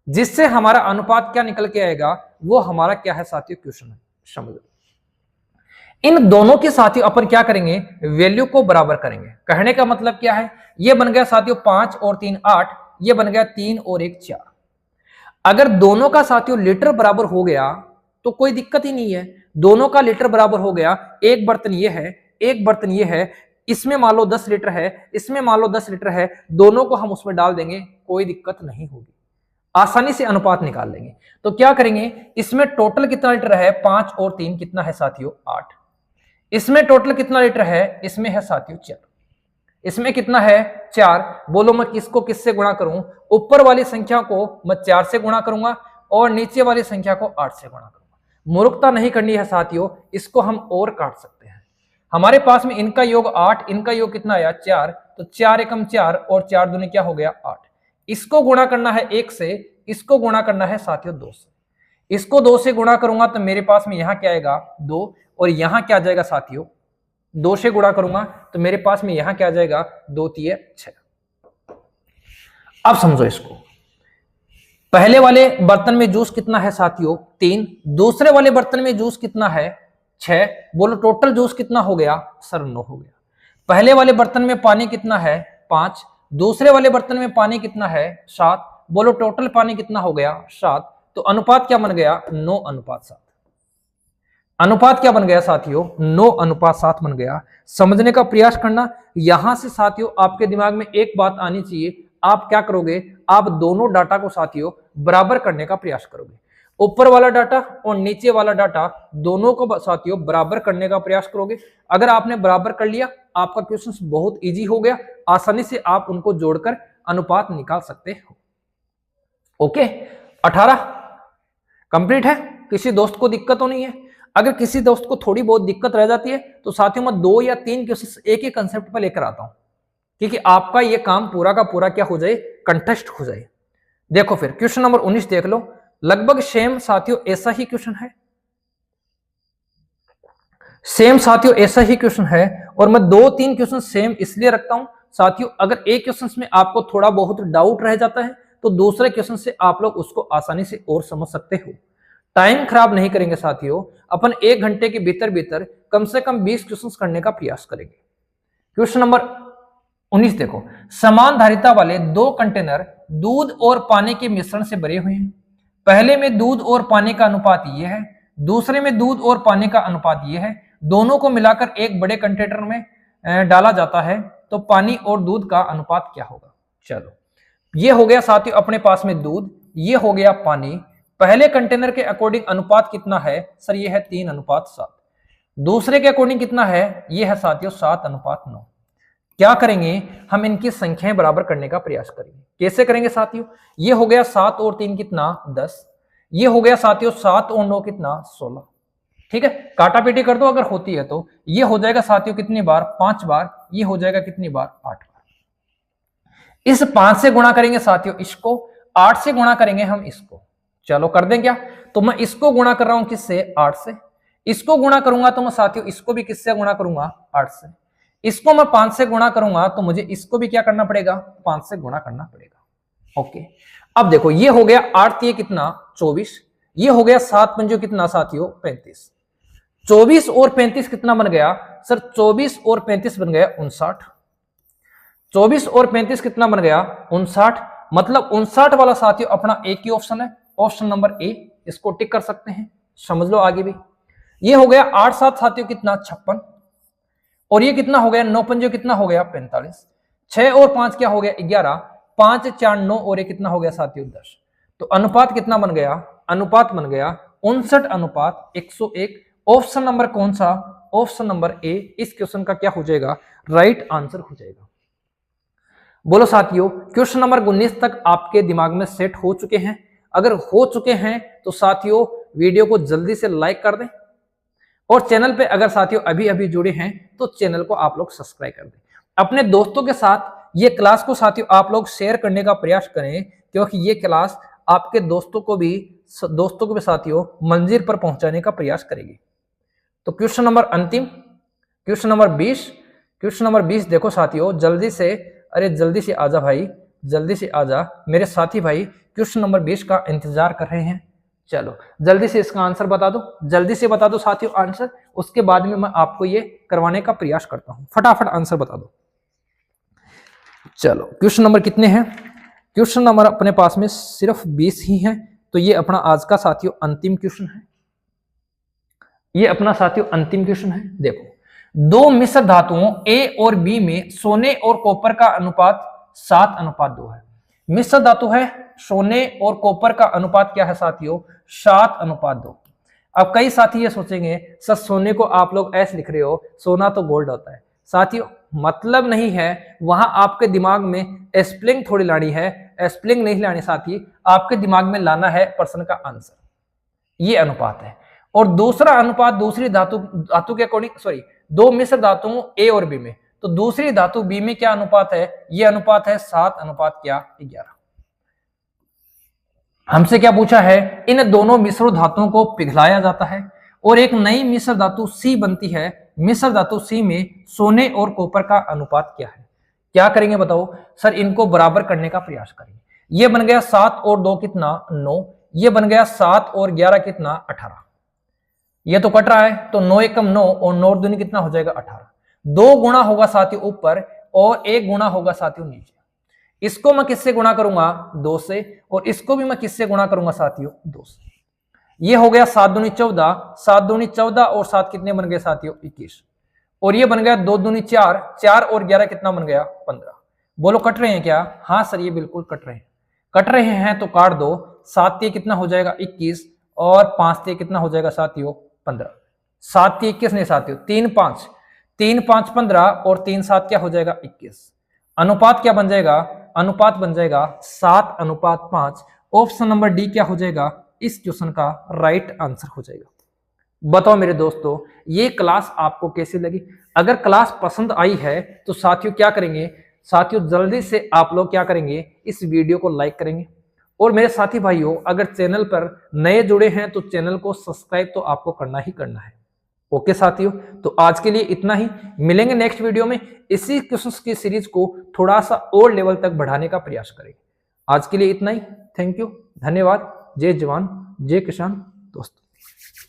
जिससे हमारा अनुपात क्या निकल के आएगा, वो हमारा क्या है साथियों क्वेश्चन है, समझ लो। इन दोनों के साथियों अपन क्या करेंगे, वैल्यू को बराबर करेंगे। कहने का मतलब क्या है, ये बन गया साथियों 5 और 3 8, ये बन गया 3 और 1 4। अगर दोनों का साथियों लीटर बराबर हो गया तो कोई दिक्कत ही नहीं है। दोनों का लीटर बराबर हो गया, एक बर्तन ये है, एक बर्तन ये है, इसमें मान लो 10 लीटर है, इसमें मान लो 10 लीटर है, दोनों को हम उसमें डाल देंगे, कोई दिक्कत नहीं होगी, आसानी से अनुपात निकाल लेंगे। तो क्या करेंगे, इसमें टोटल कितना लीटर है, 5 और 3 कितना है साथियों 8। इसमें टोटल कितना लीटर है, इसमें है साथियों 4। इसमें कितना है 4। बोलो मैं किसको किससे गुणा करूं, ऊपर वाली संख्या को मैं 4 से गुणा करूंगा और नीचे वाली संख्या को 8 से गुणा करूंगा। मूर्खता नहीं करनी है साथियों, इसको हम और काट सकते हैं। हमारे पास में इनका योग 8, इनका योग कितना आया 4, तो 4 एकम 4 और 4 दूनी क्या हो गया 8। इसको गुणा करना है 1 से, इसको गुणा करना है साथियों 2 से। इसको 2 से गुणा करूंगा तो मेरे पास में यहां क्या आएगा 2, और यहां क्या आ जाएगा साथियों 2 से गुणा करूंगा तो मेरे पास में यहां क्या आ जाएगा 2 3 6। अब समझो इसको, पहले वाले बर्तन में जूस कितना है साथियों 3, दूसरे वाले बर्तन में जूस कितना है 6। बोलो टोटल जूस कितना हो गया सर 9 हो गया। पहले वाले बर्तन में पानी कितना है 5, दूसरे वाले बर्तन में पानी कितना है 7। बोलो टोटल पानी कितना हो गया 7। तो अनुपात क्या बन गया 9:7। अनुपात क्या बन गया साथियों 9:7 बन गया। समझने का प्रयास करना। यहां से साथियों आपके दिमाग में एक बात आनी चाहिए, आप क्या करोगे, आप दोनों डाटा को साथियों बराबर करने का प्रयास करोगे। ऊपर वाला डाटा और नीचे वाला डाटा दोनों को साथियों बराबर करने का प्रयास करोगे। अगर आपने बराबर कर लिया आपका क्वेश्चन बहुत इजी हो गया, आसानी से आप उनको जोड़कर अनुपात निकाल सकते हो। ओके 18 कंप्लीट है। किसी दोस्त को दिक्कत तो नहीं है? अगर किसी दोस्त को थोड़ी बहुत दिक्कत रह जाती है तो साथियों मैं 2 या 3 क्वेश्चन एक ही कंसेप्ट पर लेकर आता हूं, क्योंकि आपका ये काम पूरा का पूरा क्या हो जाए कंटेस्ट हो जाए। देखो फिर क्वेश्चन नंबर 19 देख लो, लगभग सेम साथियों ऐसा ही क्वेश्चन है, सेम साथियों ऐसा ही क्वेश्चन है। और मैं 2-3 क्वेश्चन सेम इसलिए रखता हूं साथियों, अगर एक क्वेश्चन में आपको थोड़ा बहुत डाउट रह जाता है तो दूसरे क्वेश्चन से आप लोग उसको आसानी से और समझ सकते हो। टाइम खराब नहीं करेंगे साथियों, अपन 1 घंटे के भीतर भीतर कम से कम 20 क्वेश्चन करने का प्रयास करेंगे। क्वेश्चन नंबर 19 देखो, समान धारिता वाले 2 कंटेनर दूध और पानी के मिश्रण से भरे हुए हैं। पहले में दूध और पानी का अनुपात ये है, दूसरे में दूध और पानी का अनुपात ये है। दोनों को मिलाकर एक बड़े कंटेनर में डाला जाता है तो पानी और दूध का अनुपात क्या होगा। चलो ये हो गया साथियों अपने पास में दूध, ये हो गया पानी। पहले कंटेनर के अकॉर्डिंग अनुपात कितना है सर, ये है 3:7। दूसरे के अकॉर्डिंग कितना है, ये है साथियों 7:9। क्या करेंगे हम, इनकी संख्याएं बराबर करने का प्रयास करेंगे। कैसे करेंगे साथियों, ये हो गया 7 और 3 कितना 10, ये हो गया साथियों 7 और 9 कितना 16। ठीक है, काटा पीटी कर दो अगर होती है तो। ये हो जाएगा साथियों कितनी बार 5 बार, ये हो जाएगा कितनी बार 8 बार। इस 5 से गुणा करेंगे साथियों इसको, 8 से गुणा करेंगे हम इसको। चलो कर दें क्या, तो मैं इसको गुणा कर रहा हूं किससे 8 से, इसको गुणा करूंगा तो मैं साथियों इसको भी किससे गुणा करूंगा 8 से, इसको मैं 5 से गुणा करूंगा तो मुझे इसको भी क्या करना पड़ेगा 5 से गुणा करना पड़ेगा। ओके अब देखो ये हो गया 8 ये कितना 24, ये हो गया 7 पंजो कितना साथियों 35। 24 और 35 कितना बन गया सर, 24 और 35 बन गया 59। 24 और 35 कितना बन गया 59, मतलब 59 वाला साथियों अपना एक ही ऑप्शन है, ऑप्शन नंबर ए। इसको टिक कर सकते हैं, समझ लो आगे भी। ये हो गया 8 7 साथियों कितना 56, और ये कितना हो गया 9 पंजो कितना हो गया 45। 6 और 5 क्या हो गया 11, 5 4 9 और ये कितना हो गया साथियों 10। तो अनुपात कितना बन गया, अनुपात बन गया 59:101। ऑप्शन नंबर कौन सा, ऑप्शन नंबर ए इस क्वेश्चन का क्या हो जाएगा राइट आंसर हो जाएगा। बोलो साथियों क्वेश्चन नंबर 19 तक आपके दिमाग में सेट हो चुके हैं? अगर हो चुके हैं तो साथियों वीडियो को जल्दी से लाइक कर दें, और चैनल पे अगर साथियों अभी अभी जुड़े हैं तो चैनल को आप लोग सब्सक्राइब कर दें। अपने दोस्तों के साथ ये क्लास को साथियों आप लोग शेयर करने का प्रयास करें, क्योंकि ये क्लास आपके दोस्तों को भी साथियों मंजिल पर पहुंचाने का प्रयास करेगी। तो क्वेश्चन नंबर अंतिम, क्वेश्चन नंबर 20, क्वेश्चन नंबर 20 देखो साथियों जल्दी से, अरे जल्दी से आजा भाई, जल्दी से आजा मेरे साथी भाई, क्वेश्चन नंबर 20 का इंतजार कर रहे हैं। चलो जल्दी से इसका आंसर बता दो, जल्दी से बता दो साथियों आंसर, उसके बाद में मैं आपको ये करवाने का प्रयास करता हूं। फटाफट आंसर बता दो। चलो क्वेश्चन नंबर कितने हैं, क्वेश्चन नंबर अपने पास में सिर्फ 20 ही हैं, तो ये अपना आज का साथियों अंतिम क्वेश्चन है, ये अपना साथियों अंतिम क्वेश्चन है। देखो दो मिश्र धातुओं ए और बी में सोने और कॉपर का अनुपात 7:2 है। मिश्र धातु है, सोने और कॉपर का अनुपात क्या है साथियों 7:2। अब कई साथी ये सोचेंगे सर सोने को आप लोग ऐसे लिख रहे हो, सोना तो गोल्ड होता है। साथियों मतलब नहीं है, वहां आपके दिमाग में स्प्लिंग थोड़ी लानी है, स्प्लिंग नहीं लानी साथी, आपके दिमाग में लाना है प्रश्न का आंसर। ये अनुपात है। और दूसरा अनुपात दूसरी धातु के अकॉर्डिंग, सॉरी दो मिश्र धातुओं ए और बी में, तो दूसरी धातु बी में क्या अनुपात है, ये अनुपात है 7:11। हमसे क्या पूछा है, इन दोनों मिश्र धातुओं को पिघलाया जाता है और एक नई मिश्र धातु सी बनती है। मिश्र धातु सी में सोने और कॉपर का अनुपात क्या है। क्या करेंगे बताओ सर, इनको बराबर करने का प्रयास करेंगे। ये बन गया 7 और 2 कितना 9, ये बन गया 7 और 11 कितना 18। ये तो कट रहा है, तो 9 एकम 9 और 9 दूनी कितना हो जाएगा 18। 2 गुणा होगा साथियों ऊपर और 1 गुणा होगा साथियों नीचे। इसको मैं किससे गुणा करूंगा 2 से, और इसको भी मैं किससे गुणा करूंगा साथियों 2 से। ये हो गया 7 दूनी 14, 7 दूनी 14 और 7 कितने बन गए साथियों 21, और ये बन गया 2 दूनी 4, 4 और 11 कितना बन गया 15। बोलो कट रहे हैं क्या, हाँ सर ये बिल्कुल कट रहे हैं। कट रहे हैं तो काट दो, 7 ते कितना हो जाएगा 21 और 5 ते कितना हो जाएगा साथियों 15। 7 ते 21 नहीं साथियों, 3 5, 3 5 15 और 3 7 क्या हो जाएगा 21। अनुपात क्या बन जाएगा, अनुपात बन जाएगा 7:5। ऑप्शन नंबर डी क्या हो जाएगा, इस क्वेश्चन का राइट आंसर हो जाएगा। बताओ मेरे दोस्तों ये क्लास आपको कैसी लगी। अगर क्लास पसंद आई है तो साथियों क्या करेंगे, साथियों जल्दी से आप लोग क्या करेंगे, इस वीडियो को लाइक करेंगे। और मेरे साथी भाइयों अगर चैनल पर नए जुड़े हैं तो चैनल को सब्सक्राइब तो आपको करना ही करना है। ओके साथियों, तो आज के लिए इतना ही, मिलेंगे नेक्स्ट वीडियो में। इसी क्वेश्चंस की सीरीज को थोड़ा सा और लेवल तक बढ़ाने का प्रयास करेंगे। आज के लिए इतना ही, थैंक यू, धन्यवाद। जय जवान जय किसान दोस्तों।